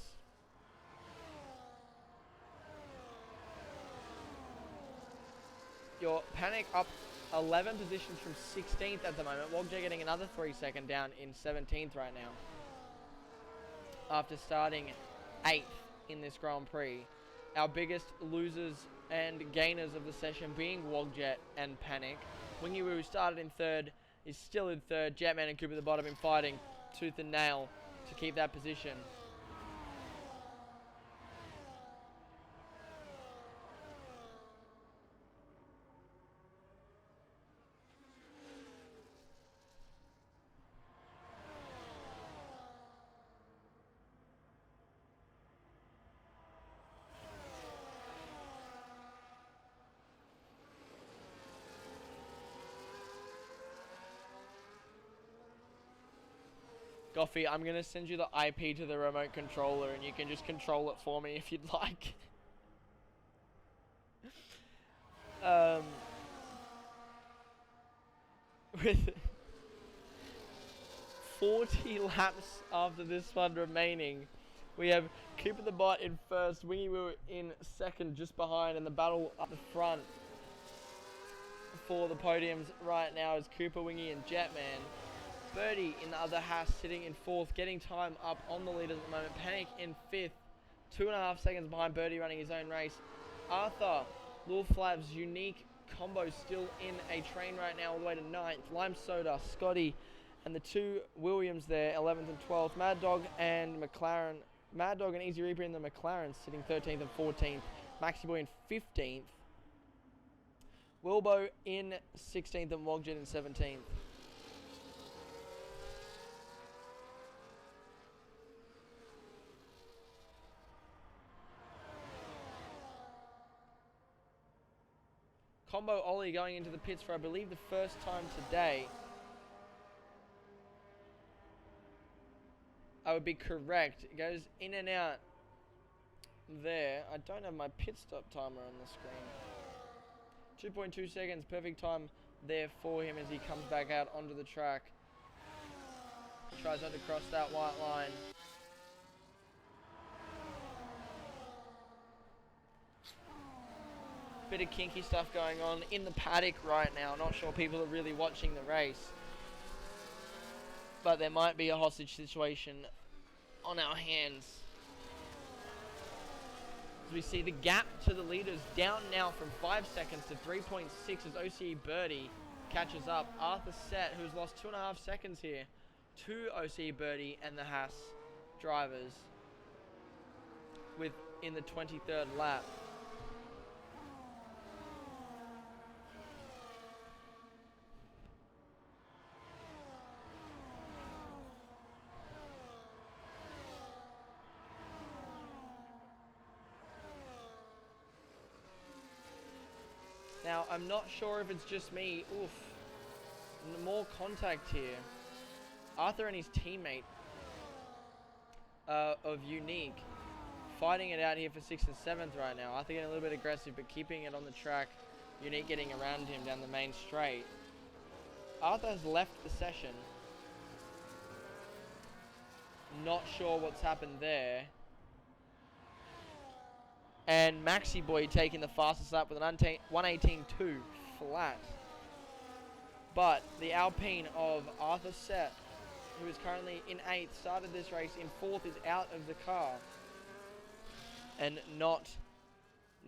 Your Panic up 11 positions from 16th at the moment. Wogja getting another 3-second down in 17th right now. After starting 8th in this Grand Prix. Our biggest losers and gainers of the session being Wogjet and Panic. Wingy Woo, who started in 3rd, is still in 3rd. Jetman and Cooper the Bot have been fighting tooth and nail to keep that position. Goffy, I'm going to send you the IP to the remote controller and you can just control it for me if you'd like. With 40 laps after this one remaining, we have Cooper the Bot in 1st, Wingy Woo in 2nd, just behind, and the battle up the front for the podiums right now is Cooper, Wingy, and Jetman. Birdie in the other Haas sitting in 4th, getting time up on the leaders at the moment. Panic in 5th, 2.5 seconds behind Birdie running his own race. Arthur, Lil Flav's unique combo still in a train right now all the way to 9th. Lime Soda, Scotty, and the 2 Williams there, 11th and 12th. Mad Dog and McLaren, Mad Dog and Easy Reaper in the McLaren sitting 13th and 14th. Maxi Boy in 15th. Wilbo in 16th and Wogjet in 17th. Combo Ollie going into the pits for, I believe, the first time today. I would be correct. It goes in and out there. I don't have my pit stop timer on the screen. 2.2 seconds, perfect time there for him as he comes back out onto the track. Tries not to cross that white line. Bit of kinky stuff going on in the paddock right now. Not sure people are really watching the race, but there might be a hostage situation on our hands. As we see the gap to the leaders down now from 5 seconds to 3.6 as OCE Birdie catches up. Arthur Set, who's lost 2.5 seconds here, to OCE Birdie and the Haas drivers in the 23rd lap. Now, I'm not sure if it's just me. Oof. More contact here. Arthur and his teammate of Unique fighting it out here for 6th and 7th right now. Arthur getting a little bit aggressive, but keeping it on the track. Unique getting around him down the main straight. Arthur has left the session. Not sure what's happened there. And Maxi Boy taking the fastest lap with an 1:18.2 flat. But the Alpine of Arthur Sett, who is currently in 8th, started this race in 4th, is out of the car. And not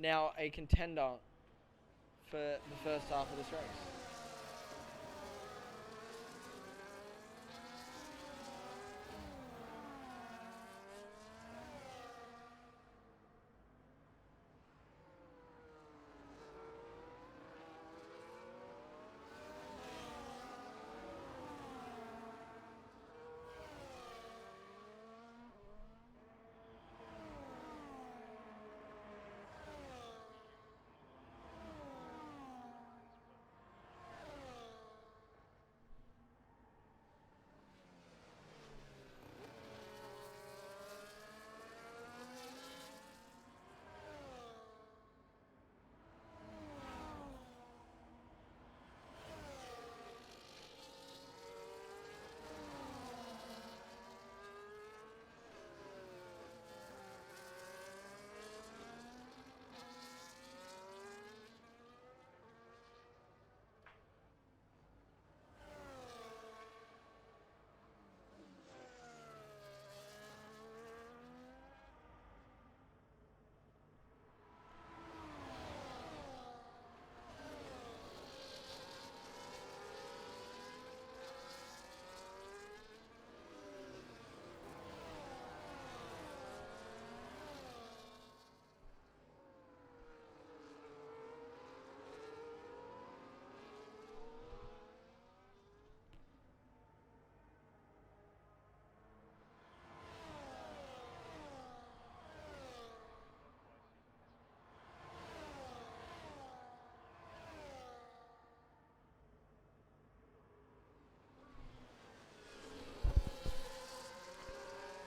now a contender for the first half of this race.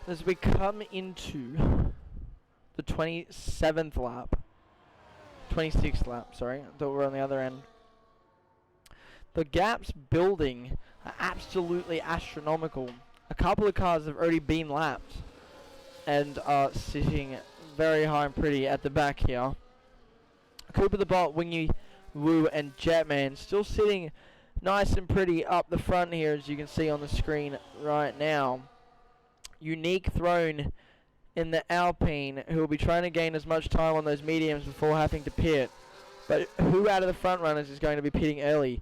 As we come into the 27th lap, 26th lap, sorry, I thought we were on the other end. The gaps building are absolutely astronomical. A couple of cars have already been lapped and are sitting very high and pretty at the back here. Cooper the Bot, Wingy, Woo, and Jetman still sitting nice and pretty up the front here, as you can see on the screen right now. Unique thrown in the Alpine, who will be trying to gain as much time on those mediums before having to pit. But who out of the front runners is going to be pitting early?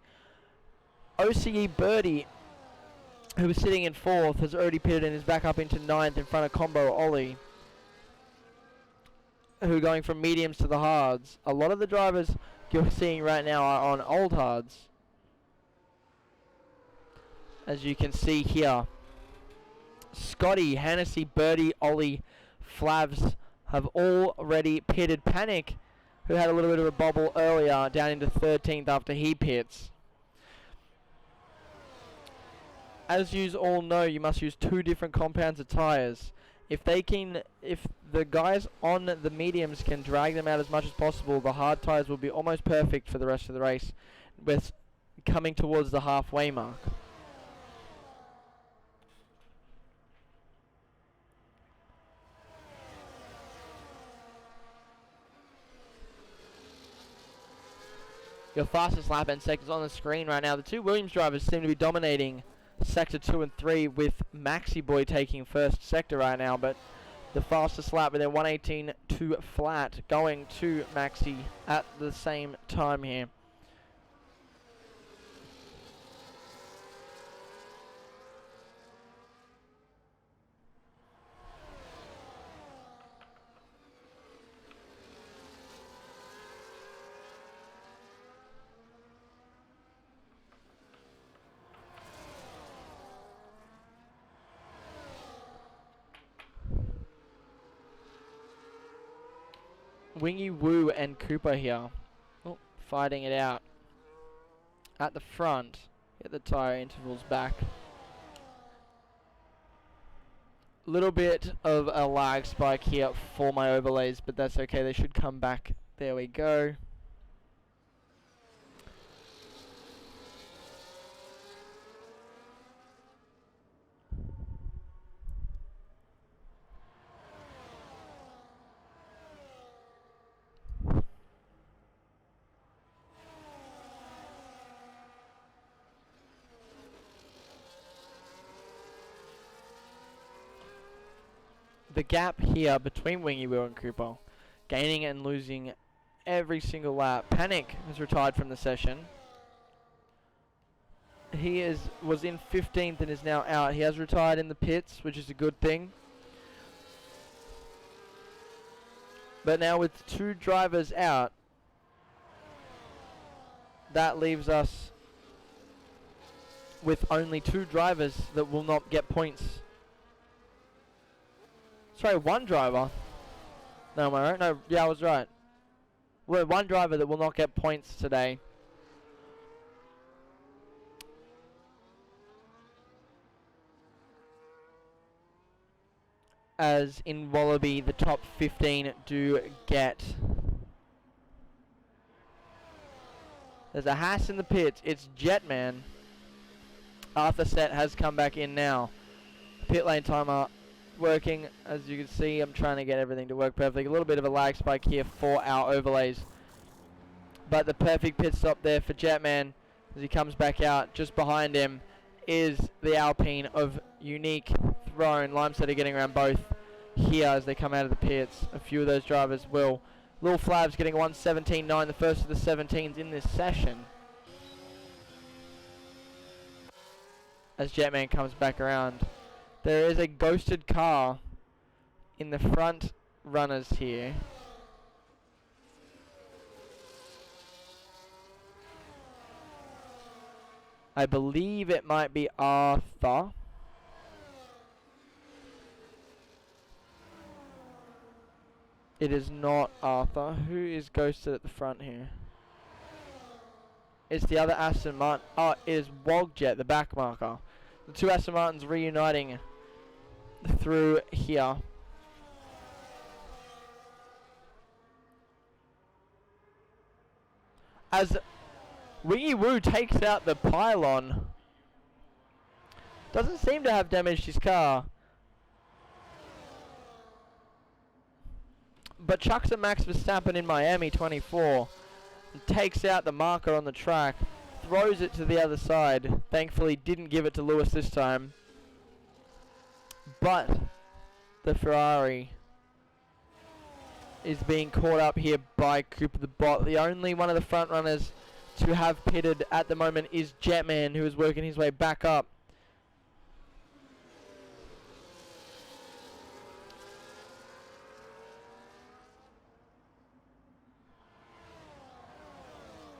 OCE Birdie, who was sitting in 4th, has already pitted and is back up into 9th in front of Combo Ollie, who are going from mediums to the hards. A lot of the drivers you're seeing right now are on old hards, as you can see here. Scotty, Hennessy, Birdie, Ollie, Flavs have already pitted. Panic, who had a little bit of a bobble earlier, down into 13th after he pits. As you all know, you must use 2 different compounds of tyres. If the guys on the mediums can drag them out as much as possible, the hard tyres will be almost perfect for the rest of the race, with coming towards the halfway mark. Your fastest lap and sectors on the screen right now. The 2 Williams drivers seem to be dominating sector 2 and 3, with Maxi Boy taking first sector right now, but the fastest lap with their 1:18.2 flat going to Maxi at the same time here. Wingy, Woo, and Cooper here. Oh, fighting it out at the front. Get the tyre intervals back. Little bit of a lag spike here for my overlays, but that's okay. They should come back. There we go. The gap here between Wingy Wheel and Cooper, gaining and losing every single lap. Panic has retired from the session. He was in 15th and is now out. He has retired in the pits, which is a good thing. But now with 2 drivers out, that leaves us with only 2 drivers that will not get points. Sorry, 1 driver. No, am I right? No, yeah, I was right. Well, 1 driver that will not get points today. As in Wallaby, the top 15 do get. There's a Haas in the pits. It's Jetman. Arthur Set has come back in now. Pit lane timer working. As you can see, I'm trying to get everything to work perfectly. A little bit of a lag spike here for our overlays. But the perfect pit stop there for Jetman as he comes back out. Just behind him is the Alpine of Unique Throne. Limesetter getting around both here as they come out of the pits. A few of those drivers will. Lil Flab's getting 1:17.9, the first of the 17s in this session. As Jetman comes back around. There is a ghosted car in the front runners here. I believe it might be Arthur. It is not Arthur. Who is ghosted at the front here? It's the other Aston Martin. Oh, it is Wogjet, the back marker. The 2 Aston Martins reuniting through here. As Wingy Woo takes out the pylon. Doesn't seem to have damaged his car. But chucks a Max Verstappen in Miami 24. And takes out the marker on the track. Throws it to the other side. Thankfully didn't give it to Lewis this time. But the Ferrari is being caught up here by Cooper the Bot. The only one of the front runners to have pitted at the moment is Jetman, who is working his way back up.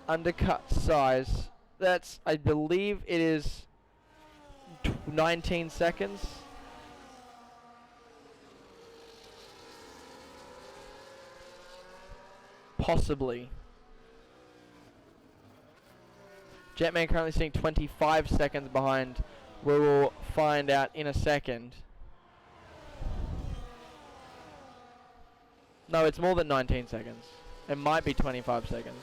Undercut size. That's, I believe it is 19 seconds. Possibly. Jetman currently sitting 25 seconds behind. We will find out in a second. No, it's more than 19 seconds. It might be 25 seconds.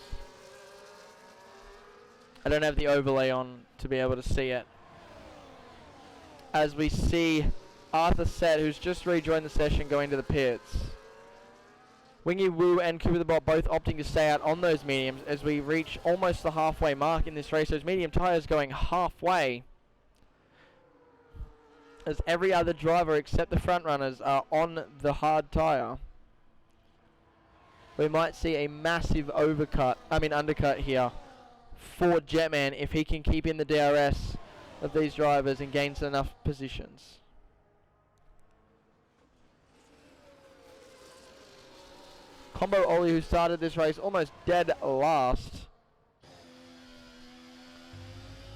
I don't have the overlay on to be able to see it. As we see Arthur Set, who's just rejoined the session, going to the pits. Wingy Woo and Cooper the Bot both opting to stay out on those mediums as we reach almost the halfway mark in this race. Those medium tyres going halfway. As every other driver except the front runners are on the hard tyre. We might see a massive undercut here for Jetman if he can keep in the DRS of these drivers and gains enough positions. Combo Ollie, who started this race almost dead last,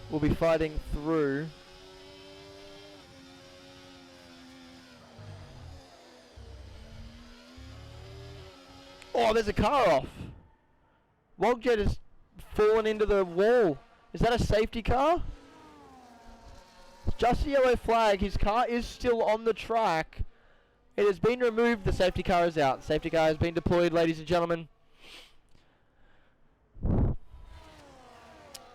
will be fighting through. Oh, there's a car off. Wogjet is fallen into the wall. Is that a safety car? It's just a yellow flag. His car is still on the track. It has been removed. The safety car is out. The safety car has been deployed, ladies and gentlemen.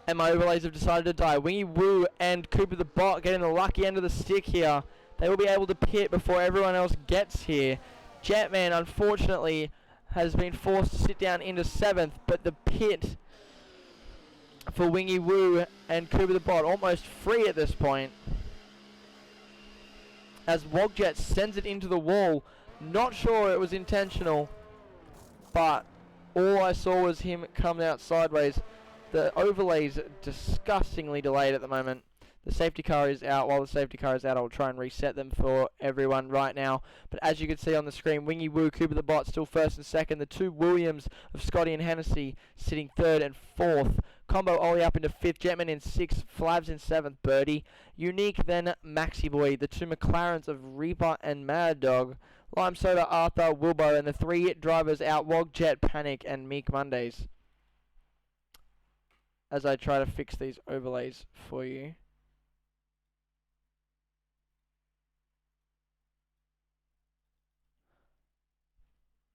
And my overlays have decided to die. Wingy Woo and Cooper the Bot getting the lucky end of the stick here. They will be able to pit before everyone else gets here. Jetman, unfortunately, has been forced to sit down into 7th, but the pit for Wingy Woo and Cooper the Bot almost free at this point. As Wogjet sends it into the wall. Not sure it was intentional, but all I saw was him coming out sideways. The overlay's disgustingly delayed at the moment. The safety car is out. While the safety car is out, I'll try and reset them for everyone right now. But as you can see on the screen, Wingy Woo, Cooper the Bot still 1st and 2nd. The 2 Williams of Scotty and Hennessy sitting 3rd and 4th. Combo Ollie up into 5th. Jetman in 6th. Flavs in 7th. Birdie. Unique then Maxi Boy. The 2 McLarens of Reaper and Mad Dog. Lime Soda, Arthur, Wilbo. And the 3 drivers out. Wogjet, Panic and Meek Mondays. As I try to fix these overlays for you.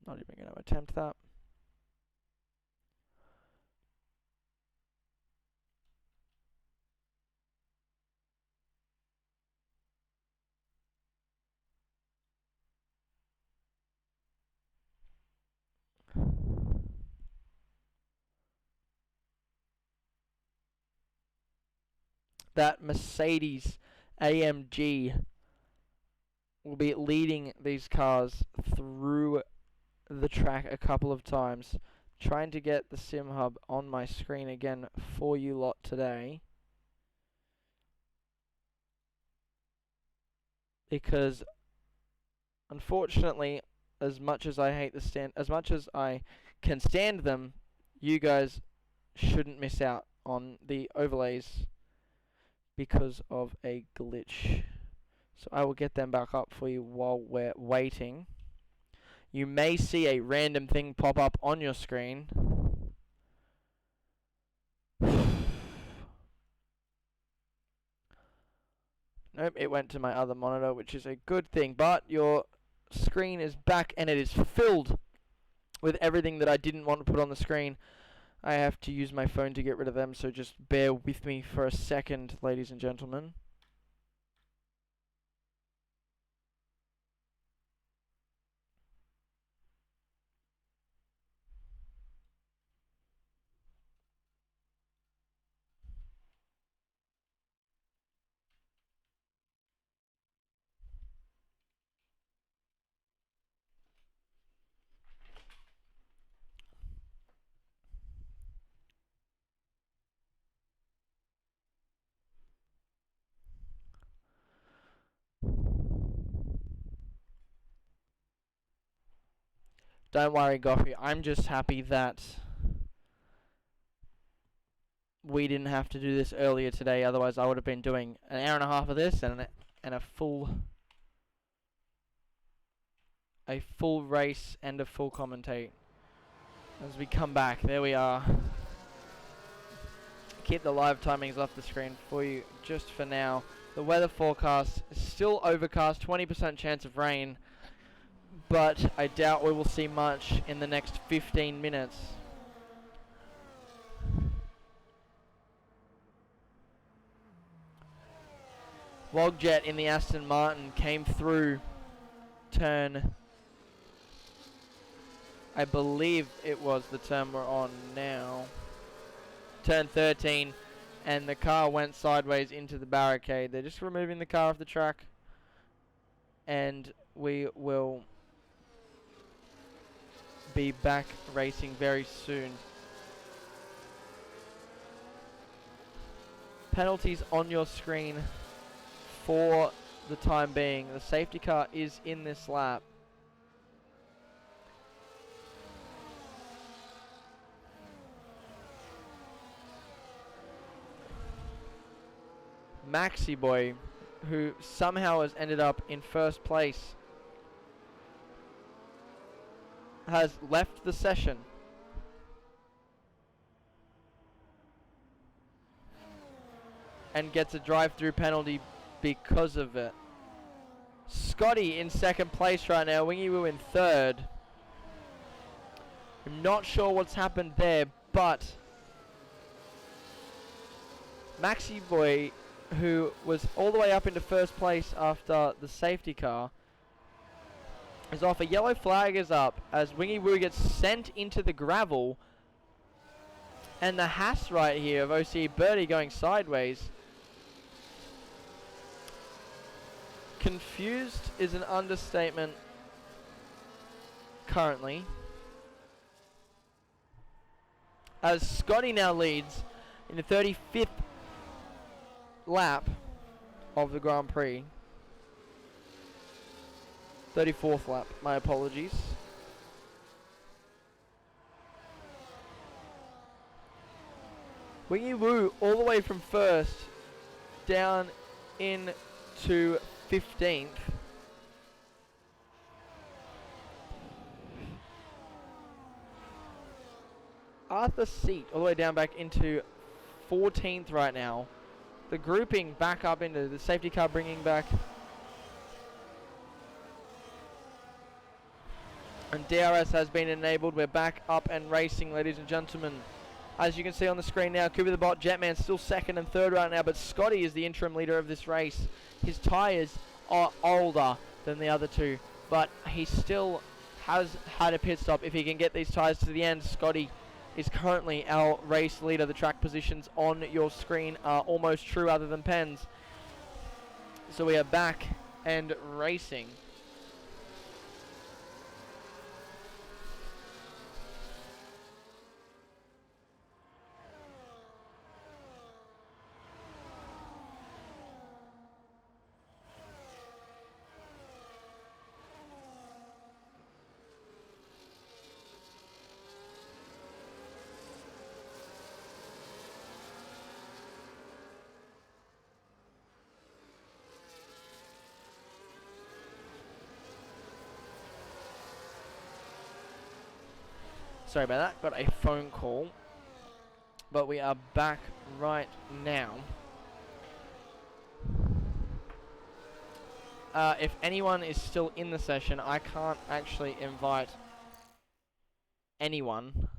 Not even going to attempt that. That Mercedes AMG will be leading these cars through the track a couple of times. Trying to get the sim hub on my screen again for you lot today. Because unfortunately, as much as I hate the stand, as much as I can stand them, you guys shouldn't miss out on the overlays because of a glitch. So I will get them back up for you while we're waiting. You may see a random thing pop up on your screen. Nope, it went to my other monitor, which is a good thing. But your screen is back and it is filled with everything that I didn't want to put on the screen. I have to use my phone to get rid of them, so just bear with me for a second, ladies and gentlemen. Don't worry, Goffy. I'm just happy that we didn't have to do this earlier today. Otherwise, I would have been doing an hour and a half of this and a full race and a full commentate. As we come back, there we are. Keep the live timings off the screen for you just for now. The weather forecast is still overcast, 20% chance of rain. But I doubt we will see much in the next 15 minutes. Wogjet in the Aston Martin came through turn, I believe it was the turn we're on now, turn 13, and the car went sideways into the barricade. They're just removing the car off the track, and we will be back racing very soon. Penalties on your screen for the time being. The safety car is in this lap. Maxi Boy, who somehow has ended up in first place, has left the session. and gets a drive-through penalty because of it. Scotty in second place right now, Wingy Woo in third. I'm not sure what's happened there, but Maxi Boy, who was all the way up into first place after the safety car, is off. A yellow flag is up as Wingy Woo gets sent into the gravel, and the Haas right here of OC Birdie going sideways. Confused is an understatement currently, as Scotty now leads in the 35th lap of the Grand Prix. 34th lap, my apologies. Wingy Woo all the way from first down into 15th. Arthur Seat all the way down back into 14th right now. The grouping back up into the safety car, bringing back. And DRS has been enabled. We're back up and racing, ladies and gentlemen. As you can see on the screen now, Cooper the Bot, Jetman still second and third right now, but Scotty is the interim leader of this race. His tyres are older than the other two, but he still has had a pit stop. If he can get these tyres to the end, Scotty is currently our race leader. The track positions on your screen are almost true other than pens. So we are back and racing. Sorry about that, got a phone call. But we are back right now. If anyone is still in the session, I can't actually invite anyone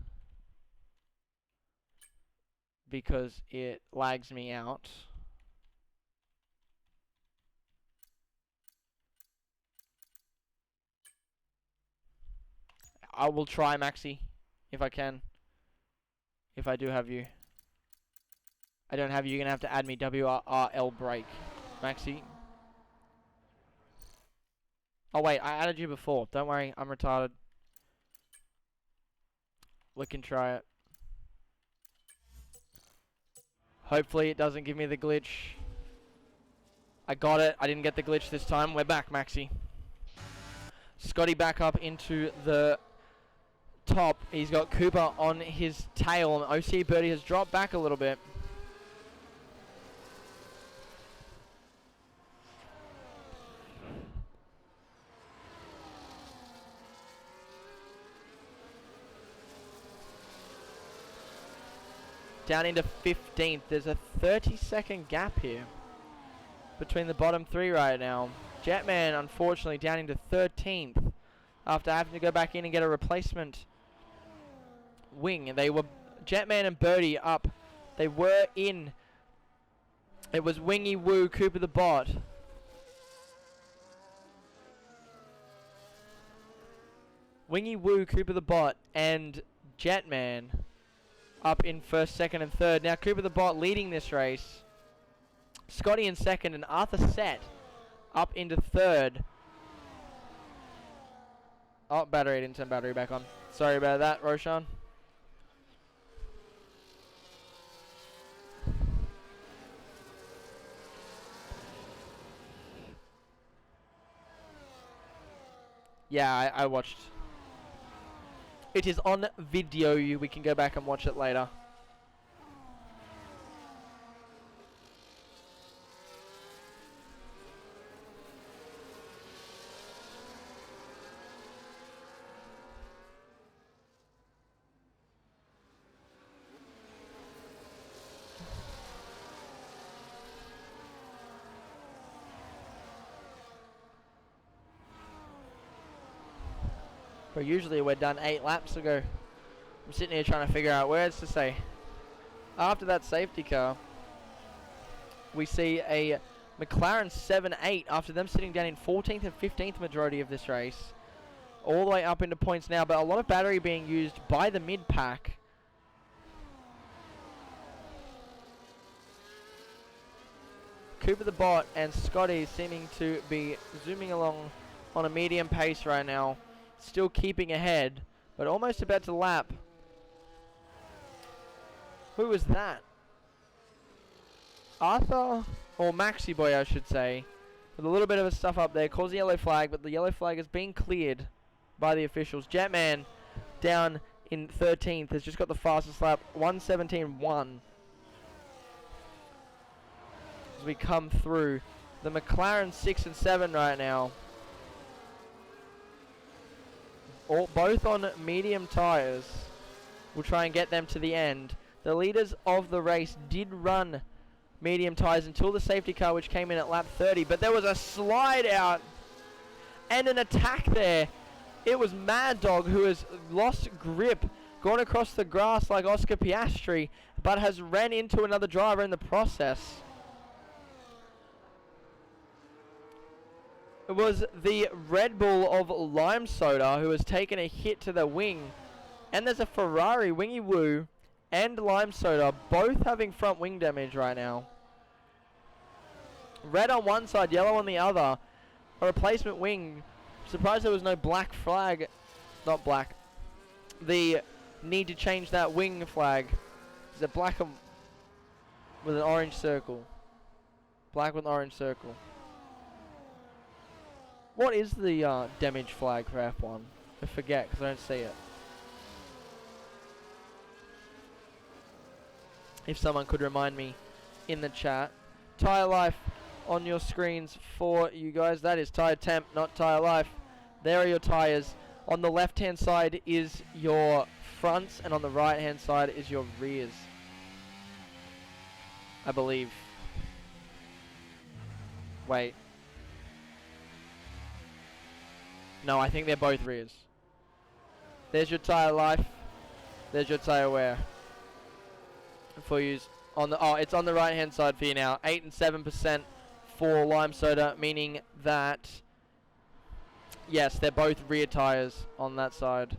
because it lags me out. I will try, Maxi, if I can. If I do have you. I don't have you, you're going to have to add me. WRL break. Maxi. Oh wait, I added you before. Don't worry, I'm retarded. We can try it. Hopefully it doesn't give me the glitch. I got it. I didn't get the glitch this time. We're back, Maxi. Scotty back up into the top. He's got Cooper on his tail. And OC Birdie has dropped back a little bit. Down into 15th. There's a 30-second gap here between the bottom three right now. Jetman, unfortunately, down into 13th after having to go back in and get a replacement wing. They were Jetman and Birdie up. They were in. It was Wingy Woo, Cooper the Bot. Wingy Woo, Cooper the Bot, and Jetman up in first, second, and third. Now Cooper the Bot leading this race. Scotty in second, and Arthur Set up into third. Oh, battery, didn't turn battery back on. Sorry about that, Roshan. Yeah, I watched. It is on video. We can go back and watch it later. where usually we're done 8 laps ago. I'm sitting here trying to figure out words to say. After that safety car, we see a McLaren 7-8 after them sitting down in 14th and 15th majority of this race. All the way up into points now, but a lot of battery being used by the mid-pack. Cooper the Bot and Scotty seeming to be zooming along on a medium pace right now. Still keeping ahead, but almost about to lap. Who was that? Arthur, or Maxi Boy I should say, with a little bit of a stuff up there, calls the yellow flag, but the yellow flag has been cleared by the officials. Jetman down in 13th has just got the fastest lap, 1:17.1. As we come through the McLaren 6 and 7 right now, both on medium tyres. We'll try and get them to the end. The leaders of the race did run medium tyres until the safety car, which came in at lap 30, but there was a slide out and an attack there. It was Mad Dog who has lost grip, gone across the grass like Oscar Piastri, but has ran into another driver in the process. It was the Red Bull of Lime Soda who has taken a hit to the wing. And there's a Ferrari, Wingy Woo, and Lime Soda both having front wing damage right now. Red on one side, yellow on the other. A replacement wing. Surprised there was no black flag. Not black. The need to change that wing flag. Is it black with an orange circle? Black with an orange circle. What is the damage flag for F1? I forget because I don't see it. If someone could remind me in the chat. Tyre life on your screens for you guys. That is tyre temp, not tyre life. There are your tyres. On the left hand side is your fronts, and on the right hand side is your rears, I believe. Wait. No, I think they're both rears. There's your tyre life. There's your tyre wear. For you on the it's on the right hand side for you now. 8 and 7% for Lime Soda, meaning that yes, they're both rear tires on that side.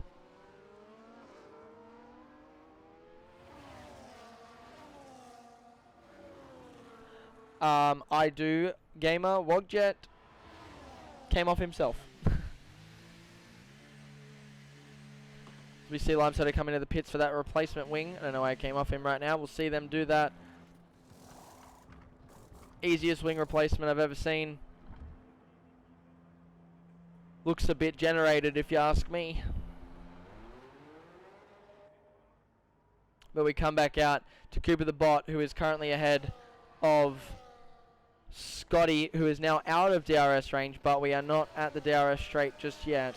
I do. Gamer Wogjet came off himself. We see Lime Soda come into the pits for that replacement wing. I don't know why it came off him right now. We'll see them do that. Easiest wing replacement I've ever seen. Looks a bit generated if you ask me. But we come back out to Cooper the Bot, who is currently ahead of Scotty, who is now out of DRS range, but we are not at the DRS straight just yet.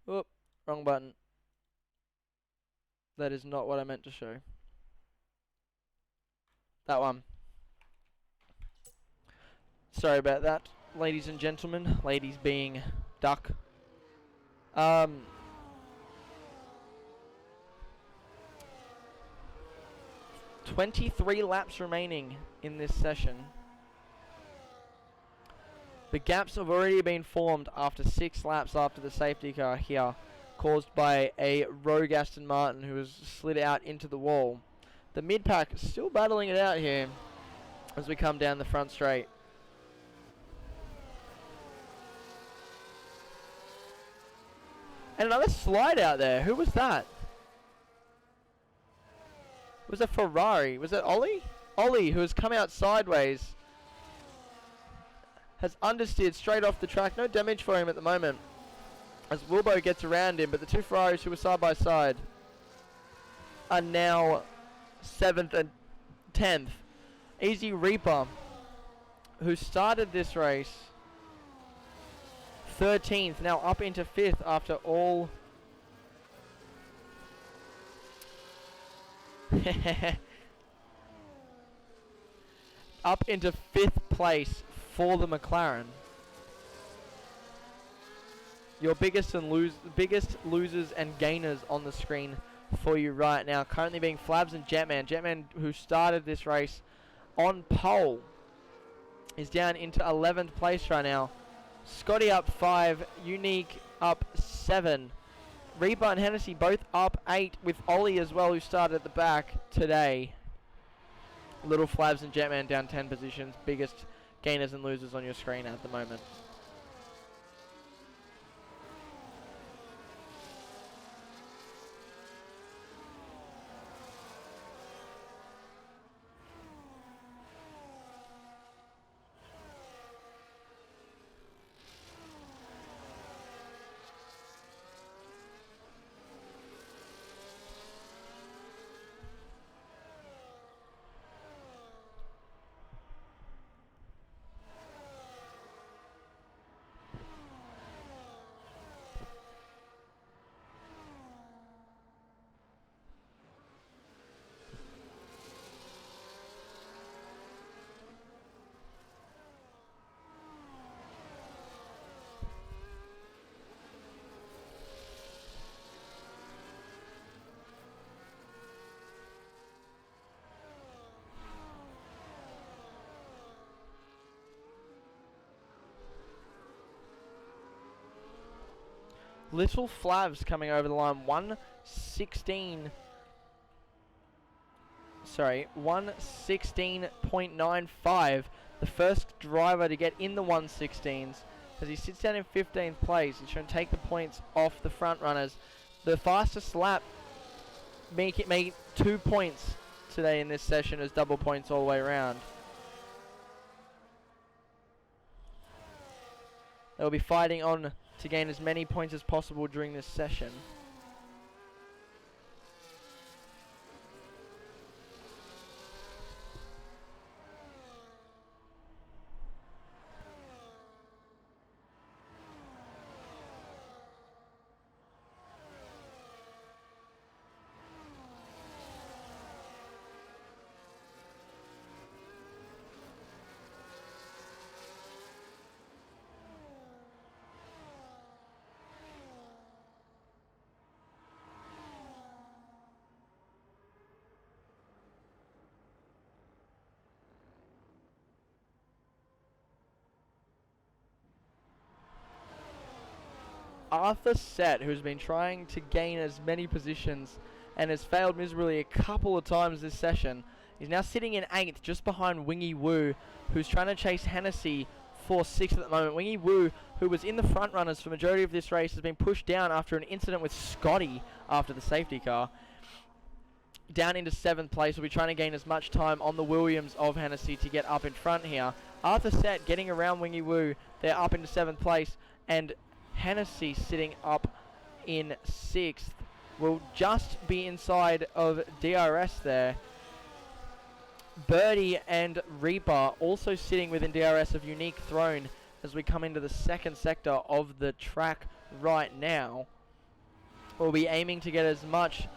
Oop, wrong button. That is not what I meant to show. That one. Sorry about that, ladies and gentlemen. Ladies being duck. 23 laps remaining in this session. The gaps have already been formed after 6 laps after the safety car here, caused by a rogue Aston Martin who has slid out into the wall. The mid-pack still battling it out here as we come down the front straight. And another slide out there. Who was that? It was a Ferrari. Was it Ollie? Ollie, who has come out sideways, has understeered straight off the track. No damage for him at the moment as Wilbo gets around him, but the two Ferraris who were side by side are now 7th and 10th. Easy Reaper, who started this race 13th, now up into 5th after all up into 5th place for the McLaren. Your biggest losers and gainers on the screen for you right now. Currently being Flabs and Jetman. Jetman, who started this race on pole, is down into 11th place right now. Scotty up 5, Unique up 7. Reaper and Hennessy both up 8, with Ollie as well, who started at the back today. Little Flabs and Jetman down 10 positions. Biggest gainers and losers on your screen at the moment. Little Flavs coming over the line, 116.95. The first driver to get in the 116s as he sits down in 15th place. He's trying to take the points off the front runners. The fastest lap make 2 points today in this session as double points all the way around. They'll be fighting on to gain as many points as possible during this session. Arthur Set, who's been trying to gain as many positions and has failed miserably a couple of times this session, is now sitting in 8th, just behind Wingy Woo, who's trying to chase Hennessy for 6th at the moment. Wingy Woo, who was in the front runners for the majority of this race, has been pushed down after an incident with Scotty after the safety car. Down into 7th place. We'll be trying to gain as much time on the Williams of Hennessy to get up in front here. Arthur Set getting around Wingy Woo. They're up into 7th place, and Hennessy sitting up in 6th. Will just be inside of DRS there. Birdie and Reaper also sitting within DRS of Unique Throne as we come into the second sector of the track right now. We'll be aiming to get as much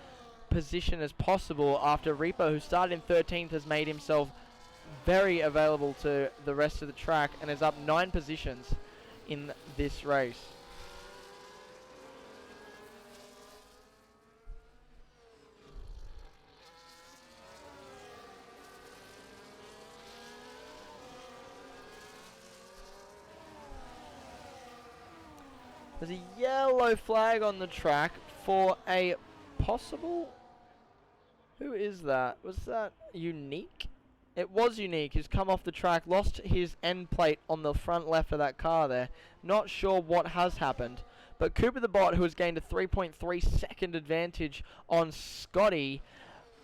position as possible after Reaper, who started in 13th, has made himself very available to the rest of the track and is up 9 positions in this race. There's a yellow flag on the track for a possible... Who is that? Was that Unique? It was Unique. He's come off the track, lost his end plate on the front left of that car there. Not sure what has happened. But Cooper the Bot, who has gained a 3.3 second advantage on Scotty.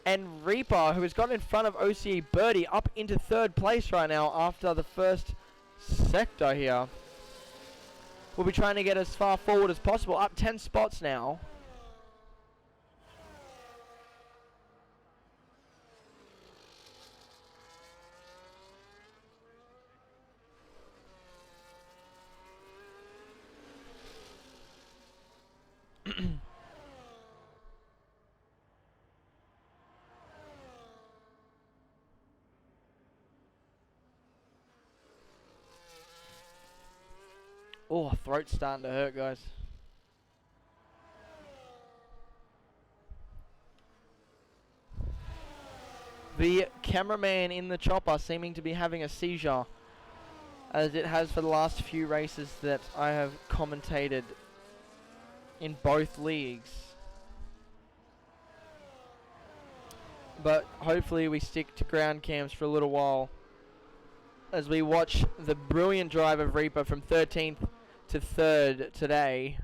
And Reaper, who has got in front of OCE Birdie, up into 3rd place right now after the first sector here. We'll be trying to get as far forward as possible. Up 10 spots now. Oh, throat's starting to hurt, guys. The cameraman in the chopper seeming to be having a seizure, as it has for the last few races that I have commentated in both leagues. But hopefully we stick to ground cams for a little while as we watch the brilliant drive of Reaper from 13th to 3rd today.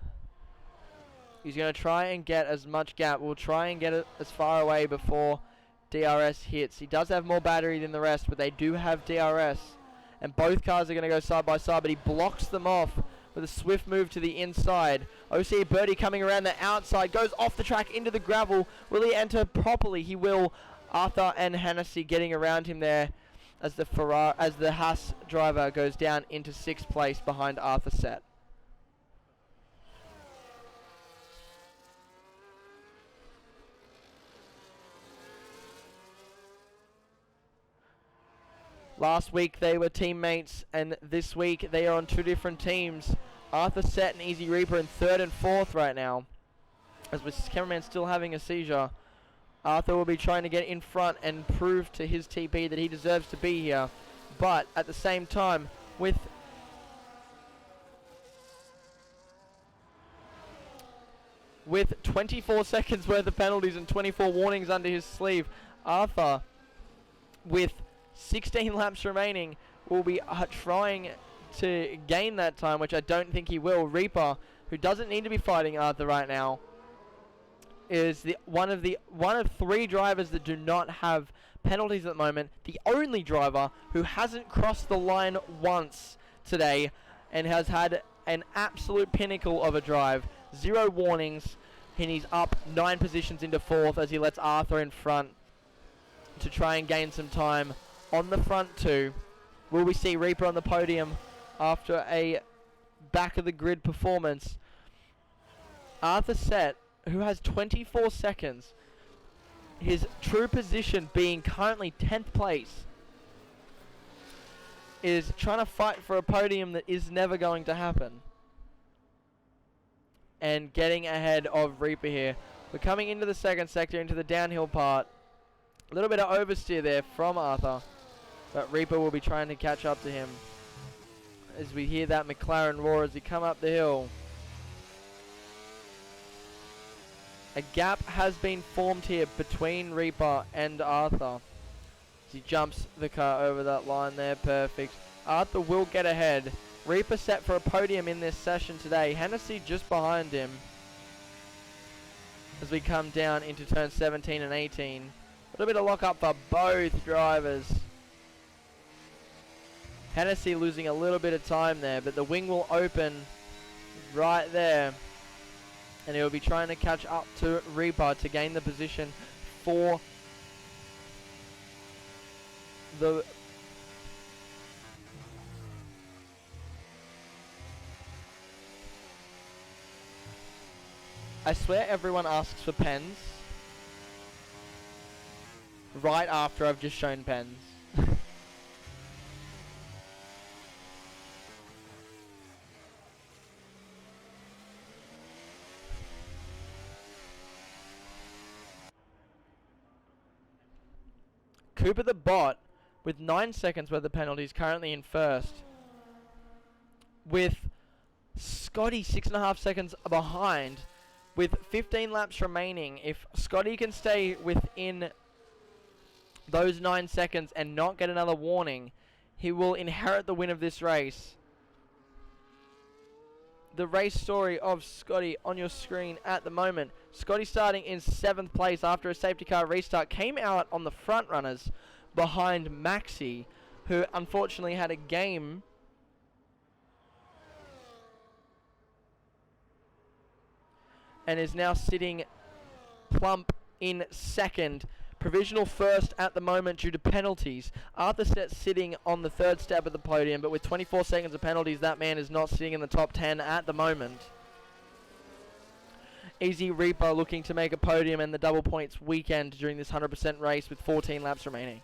He's going to try and get as much gap. We'll try and get it as far away before DRS hits. He does have more battery than the rest, but they do have DRS. And both cars are going to go side by side, but he blocks them off with a swift move to the inside. OC Birdie coming around the outside, goes off the track into the gravel. Will he enter properly? He will. Arthur and Hennessy getting around him there as the Haas driver goes down into 6th place behind Arthur Set. Last week they were teammates, and this week they are on 2 different teams. Arthur Set and Easy Reaper in 3rd and 4th right now. As with cameraman still having a seizure, Arthur will be trying to get in front and prove to his TP that he deserves to be here. But at the same time, with with 24 seconds worth of penalties and 24 warnings under his sleeve, Arthur, with 16 laps remaining, will be trying to gain that time, which I don't think he will. Reaper, who doesn't need to be fighting Arthur right now, is one of 3 drivers that do not have penalties at the moment. The only driver who hasn't crossed the line once today and has had an absolute pinnacle of a drive. 0 warnings, and he's up 9 positions into 4th as he lets Arthur in front to try and gain some time on the front 2. Will we see Reaper on the podium after a back of the grid performance? Arthur Set, who has 24 seconds, his true position being currently 10th place, is trying to fight for a podium that is never going to happen. And getting ahead of Reaper here. We're coming into the second sector, into the downhill part. A little bit of oversteer there from Arthur, but Reaper will be trying to catch up to him as we hear that McLaren roar as we come up the hill. A gap has been formed here between Reaper and Arthur. As he jumps the car over that line there, perfect. Arthur will get ahead. Reaper set for a podium in this session today. Hennessy just behind him as we come down into turn 17 and 18. A little bit of lock up for both drivers. Hennessy losing a little bit of time there, but the wing will open right there. And he'll be trying to catch up to Reaper to gain the position for the... I swear everyone asks for pens right after I've just shown pens. Cooper the bot, with 9 seconds worth of penalties, currently in 1st. With Scotty 6.5 seconds behind, with 15 laps remaining. If Scotty can stay within those 9 seconds and not get another warning, he will inherit the win of this race. The race story of Scotty on your screen at the moment. Scotty starting in 7th place after a safety car restart. Came out on the front runners behind Maxi, who unfortunately had a game and is now sitting plump in 2nd. Provisional 1st at the moment due to penalties. Arthur Set sitting on the 3rd step of the podium, but with 24 seconds of penalties, that man is not sitting in the top 10 at the moment. Easy Reaper looking to make a podium and the double points weekend during this 100% race with 14 laps remaining.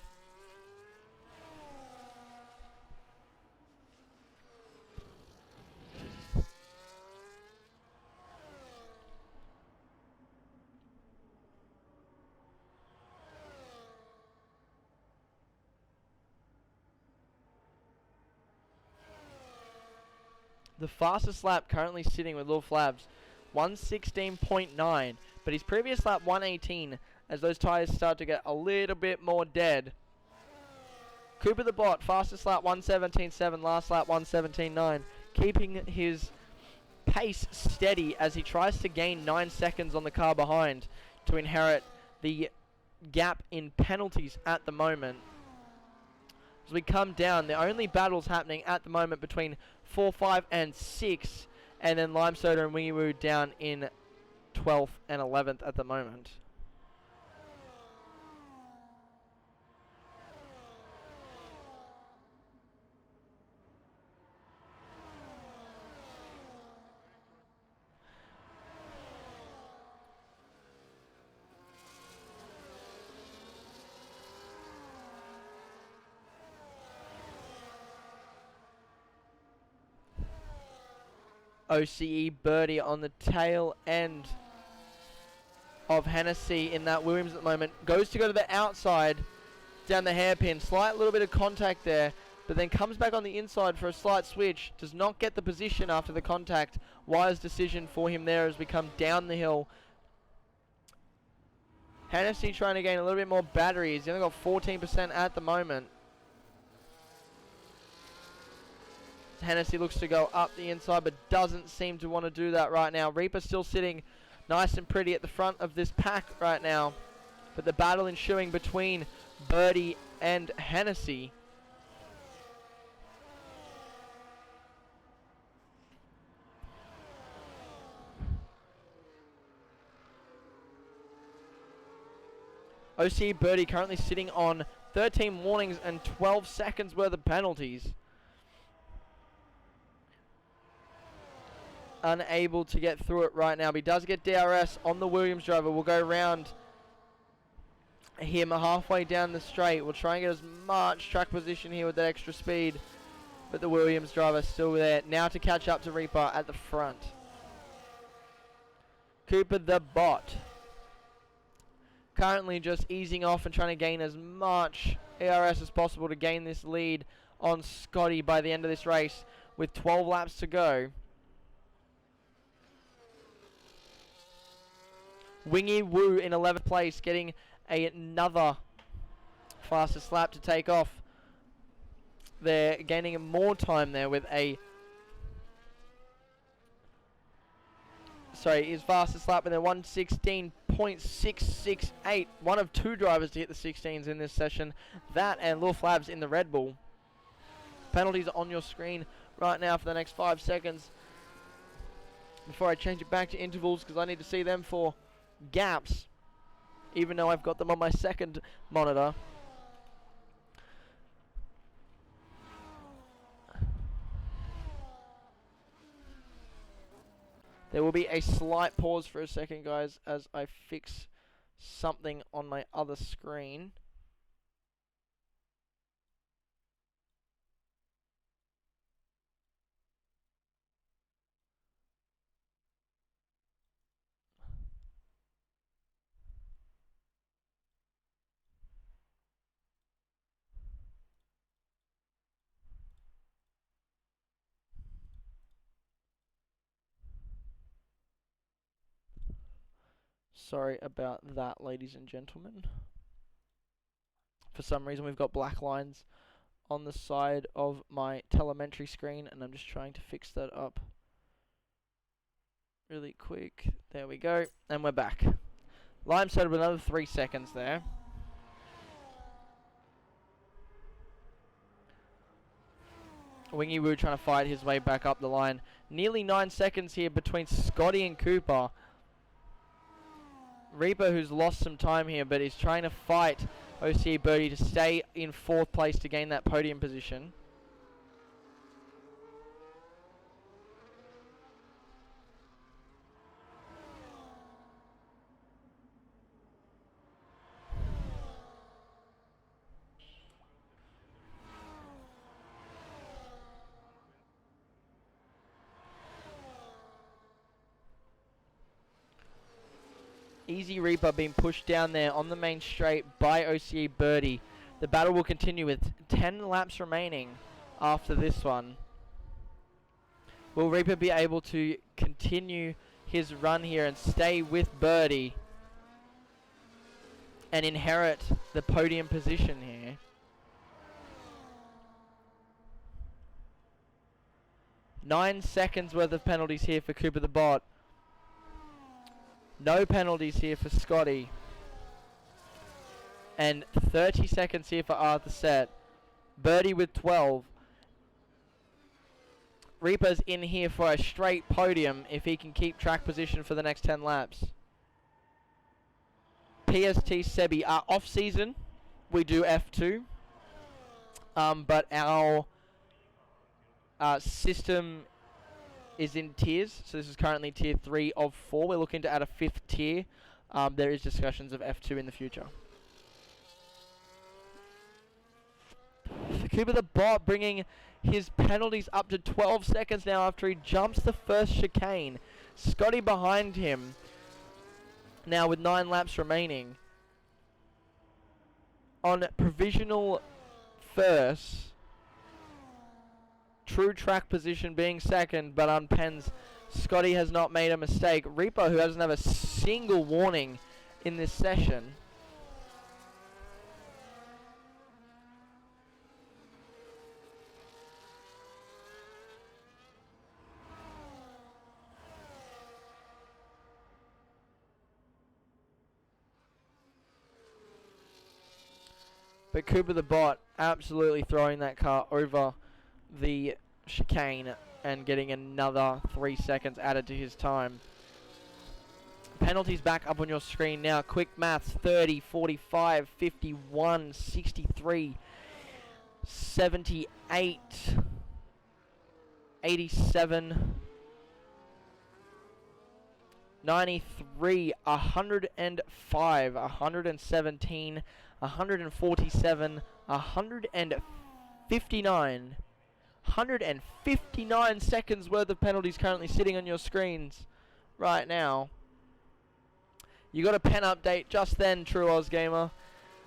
The fastest lap currently sitting with Lil Flabs, 116.9, but his previous lap 118 as those tyres start to get a little bit more dead. Cooper the Bot, fastest lap 117.7, last lap 117.9, keeping his pace steady as he tries to gain 9 seconds on the car behind to inherit the gap in penalties at the moment. As we come down, the only battles happening at the moment between 4, 5 and 6, and then Lime Soda and Wingy Woo down in 12th and 11th at the moment. OCE Birdie on the tail end of Hennessy in that Williams at the moment. Goes to go to the outside down the hairpin. Slight little bit of contact there, but then comes back on the inside for a slight switch. Does not get the position after the contact. Wise decision for him there as we come down the hill. Hennessy trying to gain a little bit more battery. He's only got 14% at the moment. Hennessy looks to go up the inside, but doesn't seem to want to do that right now. Reaper still sitting nice and pretty at the front of this pack right now. But the battle ensuing between Birdie and Hennessy. OC Birdie currently sitting on 13 warnings and 12 seconds worth of penalties. Unable to get through it right now, but he does get DRS on the Williams driver. We'll go around him halfway down the straight. We'll try and get as much track position here with that extra speed, but the Williams driver still there. Now to catch up to Reaper at the front. Cooper the Bot currently just easing off and trying to gain as much ARS as possible to gain this lead on Scotty by the end of this race with 12 laps to go. Wingy Woo in 11th place, getting another fastest lap to take off. They're gaining more time there with a... Sorry, his fastest lap with a 116.668. One of two drivers to hit the 16s in this session. That and Lil Flabs in the Red Bull. Penalties on your screen right now for the next 5 seconds. Before I change it back to intervals, because I need to see them for gaps, even though I've got them on my second monitor. There will be a slight pause for a second, guys, as I fix something on my other screen. Sorry about that, ladies and gentlemen. For some reason, we've got black lines on the side of my telemetry screen, and I'm just trying to fix that up really quick. There we go, and we're back. Lime Soda with another 3 seconds there. Wingy Woo trying to fight his way back up the line. Nearly 9 seconds here between Scotty and Cooper. Reaper, who's lost some time here, but is trying to fight OC Birdie to stay in 4th place to gain that podium position. Easy Reaper being pushed down there on the main straight by OCE Birdie. The battle will continue with 10 laps remaining after this one. Will Reaper be able to continue his run here and stay with Birdie and inherit the podium position here? Nine seconds worth of penalties here for Cooper the Bot. No penalties here for Scotty. And 30 seconds here for Arthur Set. Birdie with 12. Reaper's in here for a straight podium if he can keep track position for the next 10 laps. PST Sebi, off season, we do F2. But our system is in tiers. So this is currently tier 3 of 4. We're looking to add a 5th tier. There is discussions of F2 in the future. Cooper the Bot bringing his penalties up to 12 seconds now after he jumps the first chicane. Scotty behind him now with 9 laps remaining. On provisional first. True track position being second, but on pens, Scotty has not made a mistake. Reaper, who doesn't have a single warning in this session. But Cooper the Bot absolutely throwing that car over the chicane and getting another 3 seconds added to his time. Penalties back up on your screen now. Quick maths: 30, 45, 51, 63, 78, 87, 93, 105, 117, 147, 159. 159 seconds worth of penalties currently sitting on your screens right now. You got a pen update just then, True Oz Gamer.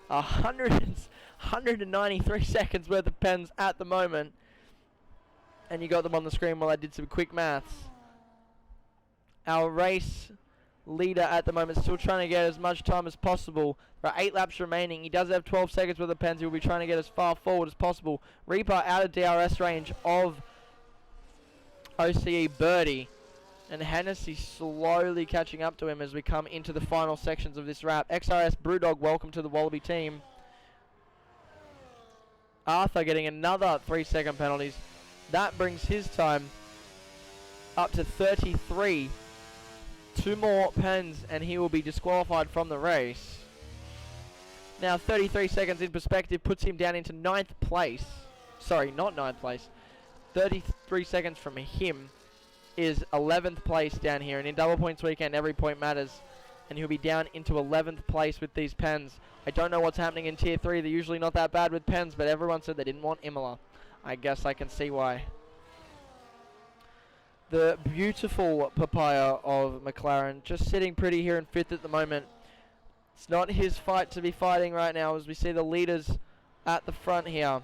193 seconds worth of pens at the moment. And you got them on the screen while I did some quick maths. Our race leader at the moment still trying to get as much time as possible. There are 8 laps remaining. He does have 12 seconds worth of pens. He will be trying to get as far forward as possible. Reaper out of DRS range of OCE Birdie. And Hennessy slowly catching up to him as we come into the final sections of this wrap. XRS Brewdog, welcome to the Wallaby team. Arthur getting another 3-second penalties. That brings his time up to 33. 2 more pens and he will be disqualified from the race. Now 33 seconds in perspective puts him down into 9th place. Sorry, not 9th place. 33 seconds from him is 11th place down here. And in double points weekend, every point matters. And he'll be down into 11th place with these pens. I don't know what's happening in tier 3. They're usually not that bad with pens, but everyone said they didn't want Imola. I guess I can see why. The beautiful Papaya of McLaren just sitting pretty here in 5th at the moment. It's not his fight to be fighting right now as we see the leaders at the front here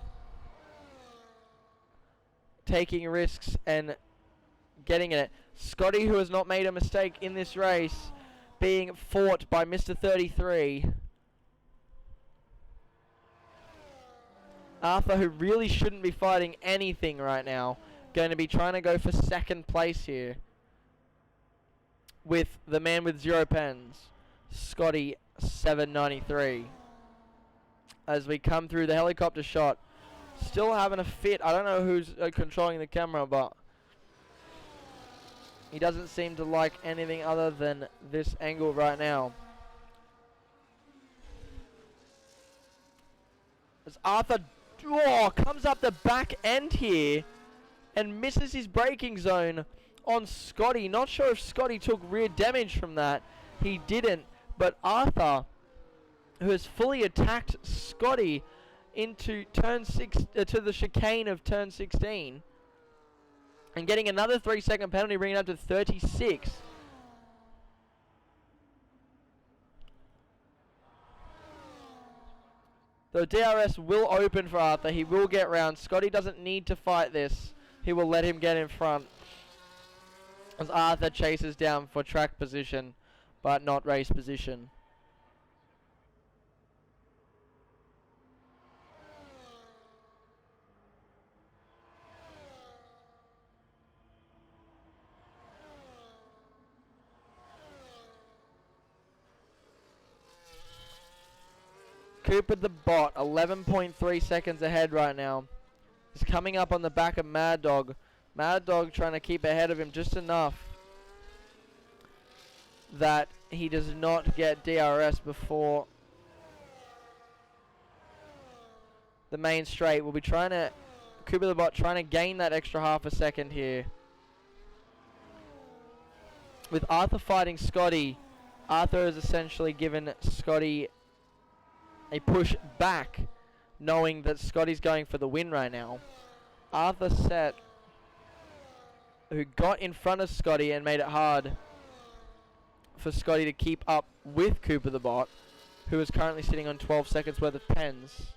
taking risks and getting it. Scotty, who has not made a mistake in this race, being fought by Mr. 33. Arthur, who really shouldn't be fighting anything right now, going to be trying to go for 2nd place here with the man with 0 pens, Scotty 793. As we come through the helicopter shot, still having a fit. I don't know who's controlling the camera, but he doesn't seem to like anything other than this angle right now. As Arthur comes up the back end here and misses his braking zone on Scotty. Not sure if Scotty took rear damage from that. He didn't. But Arthur, who has fully attacked Scotty into turn 6 to the chicane of turn 16, and getting another 3-second penalty, bringing it up to 36. The DRS will open for Arthur. He will get round. Scotty doesn't need to fight this. He will let him get in front. as Arthur chases down for track position, but not race position. Cooper the Bot, 11.3 seconds ahead right now. He's coming up on the back of Mad Dog. Mad Dog trying to keep ahead of him just enough that he does not get DRS before the main straight. We'll be trying to, Cooper the Bot trying to gain that extra half a second here. With Arthur fighting Scotty, Arthur has essentially given Scotty a push back, knowing that Scotty's going for the win right now. Arthur Set, who got in front of Scotty and made it hard for Scotty to keep up with Cooper the Bot, who is currently sitting on 12 seconds worth of pens.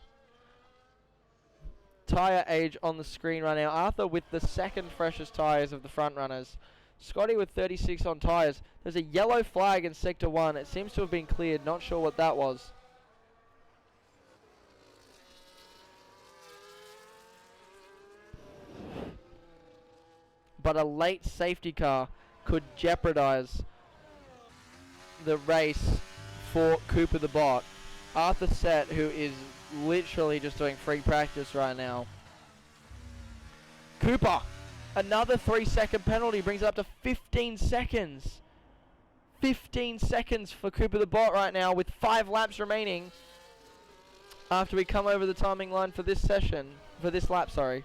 Tyre age on the screen right now. Arthur with the second freshest tyres of the front runners. Scotty with 36 on tyres. There's a yellow flag in Sector 1. It seems to have been cleared. Not sure what that was. But a late safety car could jeopardize the race for Cooper the Bot. Arthur Set, who is literally just doing free practice right now. Cooper, another 3-second penalty brings it up to 15 seconds. 15 seconds for Cooper the Bot right now with 5 laps remaining after we come over the timing line for this session, for this lap, sorry.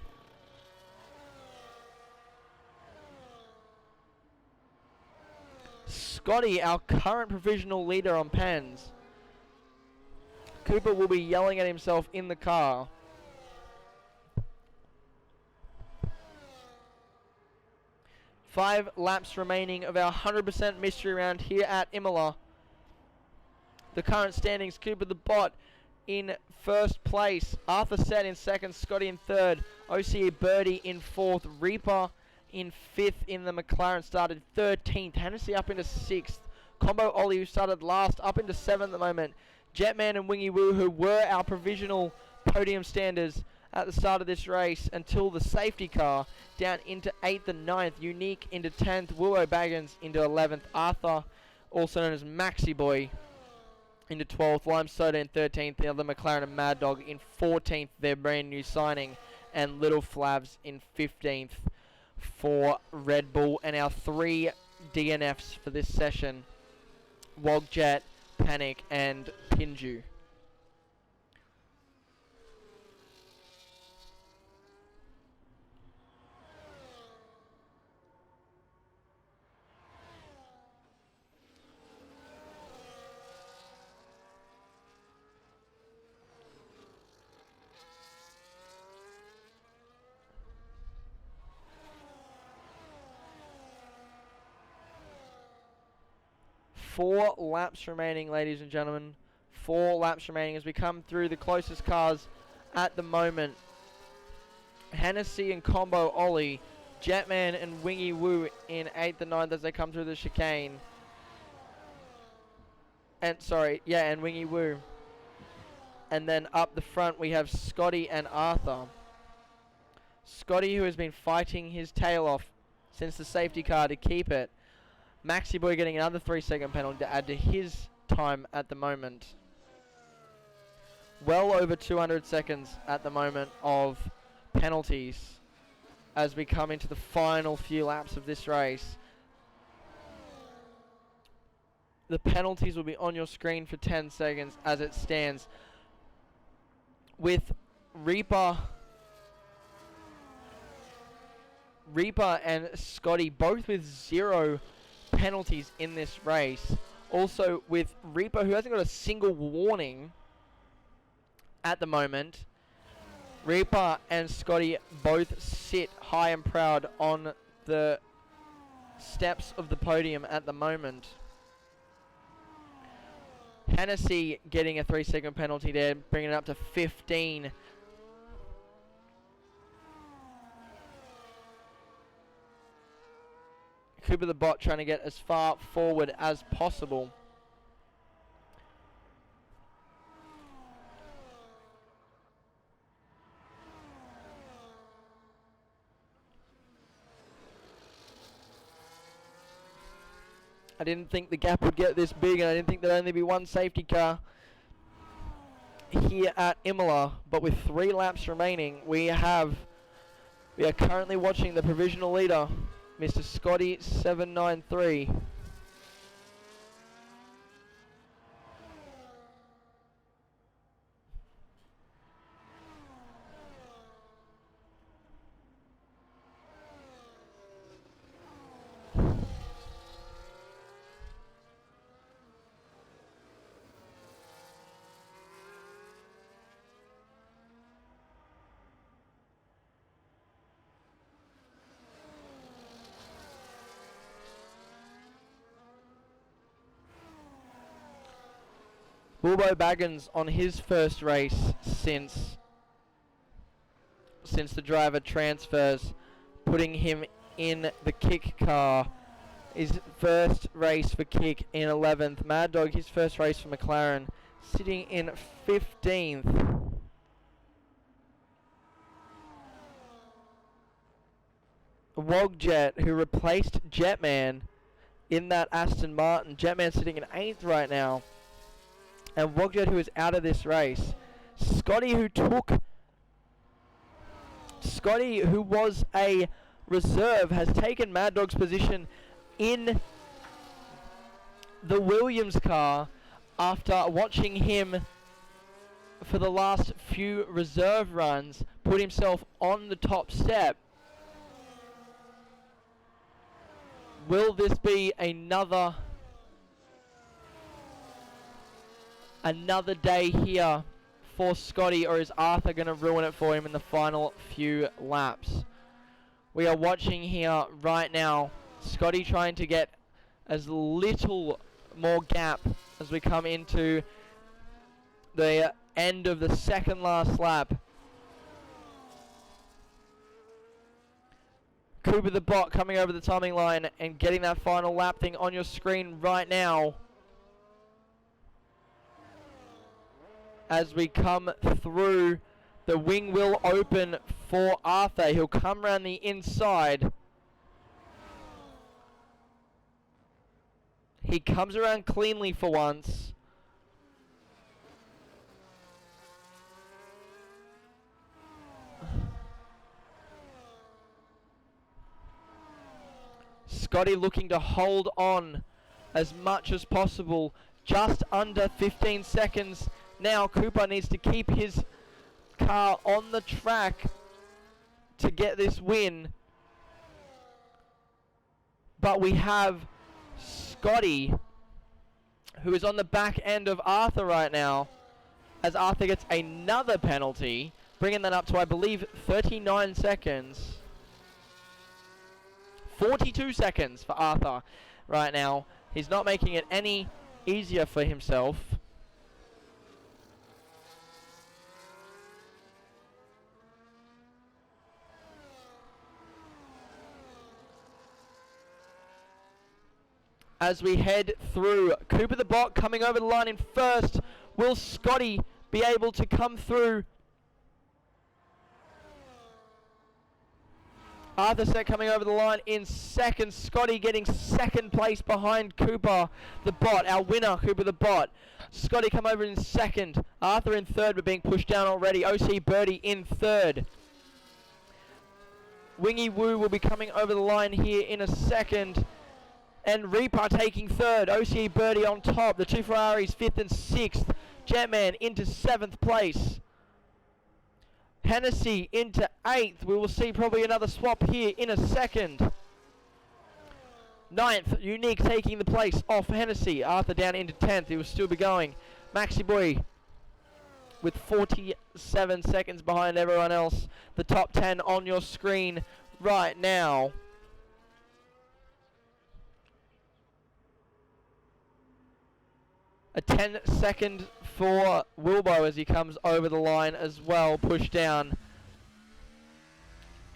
Scotty, our current provisional leader on pens. Cooper will be yelling at himself in the car. Five laps remaining of our 100% mystery round here at Imola. The current standings, Cooper the Bot in first place, Arthur Set in second, Scotty in third, OCE Birdie in fourth, Reaper in fifth in the McLaren started 13th, Hennessy up into 6th, Combo Ollie, who started last, up into 7th at the moment, Jetman and Wingy Woo, who were our provisional podium standers at the start of this race until the safety car, down into 8th and 9th, Unique into 10th, Willow Baggins into 11th, Arthur, also known as Maxi Boy, into 12th, Lime Soda in 13th, the other McLaren and Mad Dog in 14th, their brand new signing, and Little Flavs in 15th for Red Bull. And our 3 DNFs for this session, Wogjet, Panic and Pinju. Four laps remaining, ladies and gentlemen. 4 laps remaining as we come through the closest cars at the moment. Hennessy and Combo Ollie, Jetman and Wingy Woo in 8th and 9th as they come through the chicane. And and Wingy Woo. And then up the front we have Scotty and Arthur. Scotty, who has been fighting his tail off since the safety car to keep it. Maxi Boy getting another 3-second penalty to add to his time at the moment. Well over 200 seconds at the moment of penalties as we come into the final few laps of this race. The penalties will be on your screen for 10 seconds as it stands, with Reaper and Scotty both with 0 penalties in this race. Also with Reaper, who hasn't got a single warning at the moment. Reaper and Scotty both sit high and proud on the steps of the podium at the moment. Hennessy getting a 3-second penalty there, bringing it up to 15. Cooper the bot trying to get as far forward as possible. I didn't think the gap would get this big, and I didn't think there'd only be one safety car here at Imola. But with 3 laps remaining, we are currently watching the provisional leader, Mr. Scotty 793. Wilbo Baggins on his first race since the driver transfers, putting him in the kick car. His first race for kick in 11th. Mad Dog, his first race for McLaren, sitting in 15th. Wogjet, who replaced Jetman in that Aston Martin. Jetman sitting in 8th right now. And Wogjet, who is out of this race. Scotty, who was a reserve, has taken Mad Dog's position in the Williams car after watching him for the last few reserve runs put himself on the top step. Will this be another day here for Scotty, or is Arthur going to ruin it for him in the final few laps? We are watching here right now Scotty trying to get as little more gap as we come into the end of the second last lap. Cooper the bot coming over the timing line and getting that final lap thing on your screen right now. As we come through, the wing will open for Arthur. He'll come around the inside. He comes around cleanly for once. Scotty looking to hold on as much as possible. Just under 15 seconds. Now Cooper needs to keep his car on the track to get this win. But we have Scotty, who is on the back end of Arthur right now, as Arthur gets another penalty, bringing that up to, I believe, 39 seconds. 42 seconds for Arthur right now. He's not making it any easier for himself. As we head through, Cooper the bot coming over the line in first. Will Scotty be able to come through? Arthur Set coming over the line in second. Scotty getting second place behind Cooper the bot, our winner, Cooper the bot. Scotty come over in second. Arthur in third, but being pushed down already. OC Birdie in third. Wingy Woo will be coming over the line here in a second. And Reaper taking third. OC Birdie on top. The two Ferraris fifth and sixth. Jetman into seventh place. Hennessy into 8th. We will see probably another swap here in a second. 9th, Unique taking the place off Hennessy. Arthur down into 10th. He will still be going. Maxi Boy with 47 seconds behind everyone else. The top 10 on your screen right now. A 10-second for Wilbo as he comes over the line as well, pushed down.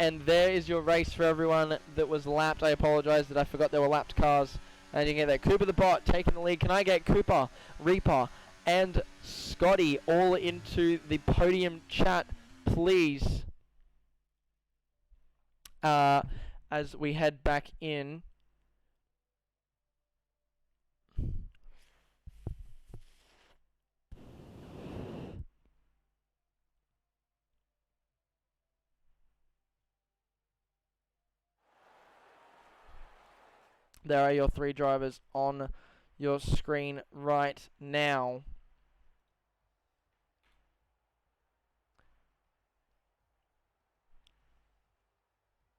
And there is your race for everyone that was lapped. I apologize that I forgot there were lapped cars. And you can get that. Cooper the Bot taking the lead. Can I get Cooper, Reaper, and Scotty all into the podium chat, please? As we head back in. There are your 3 drivers on your screen right now.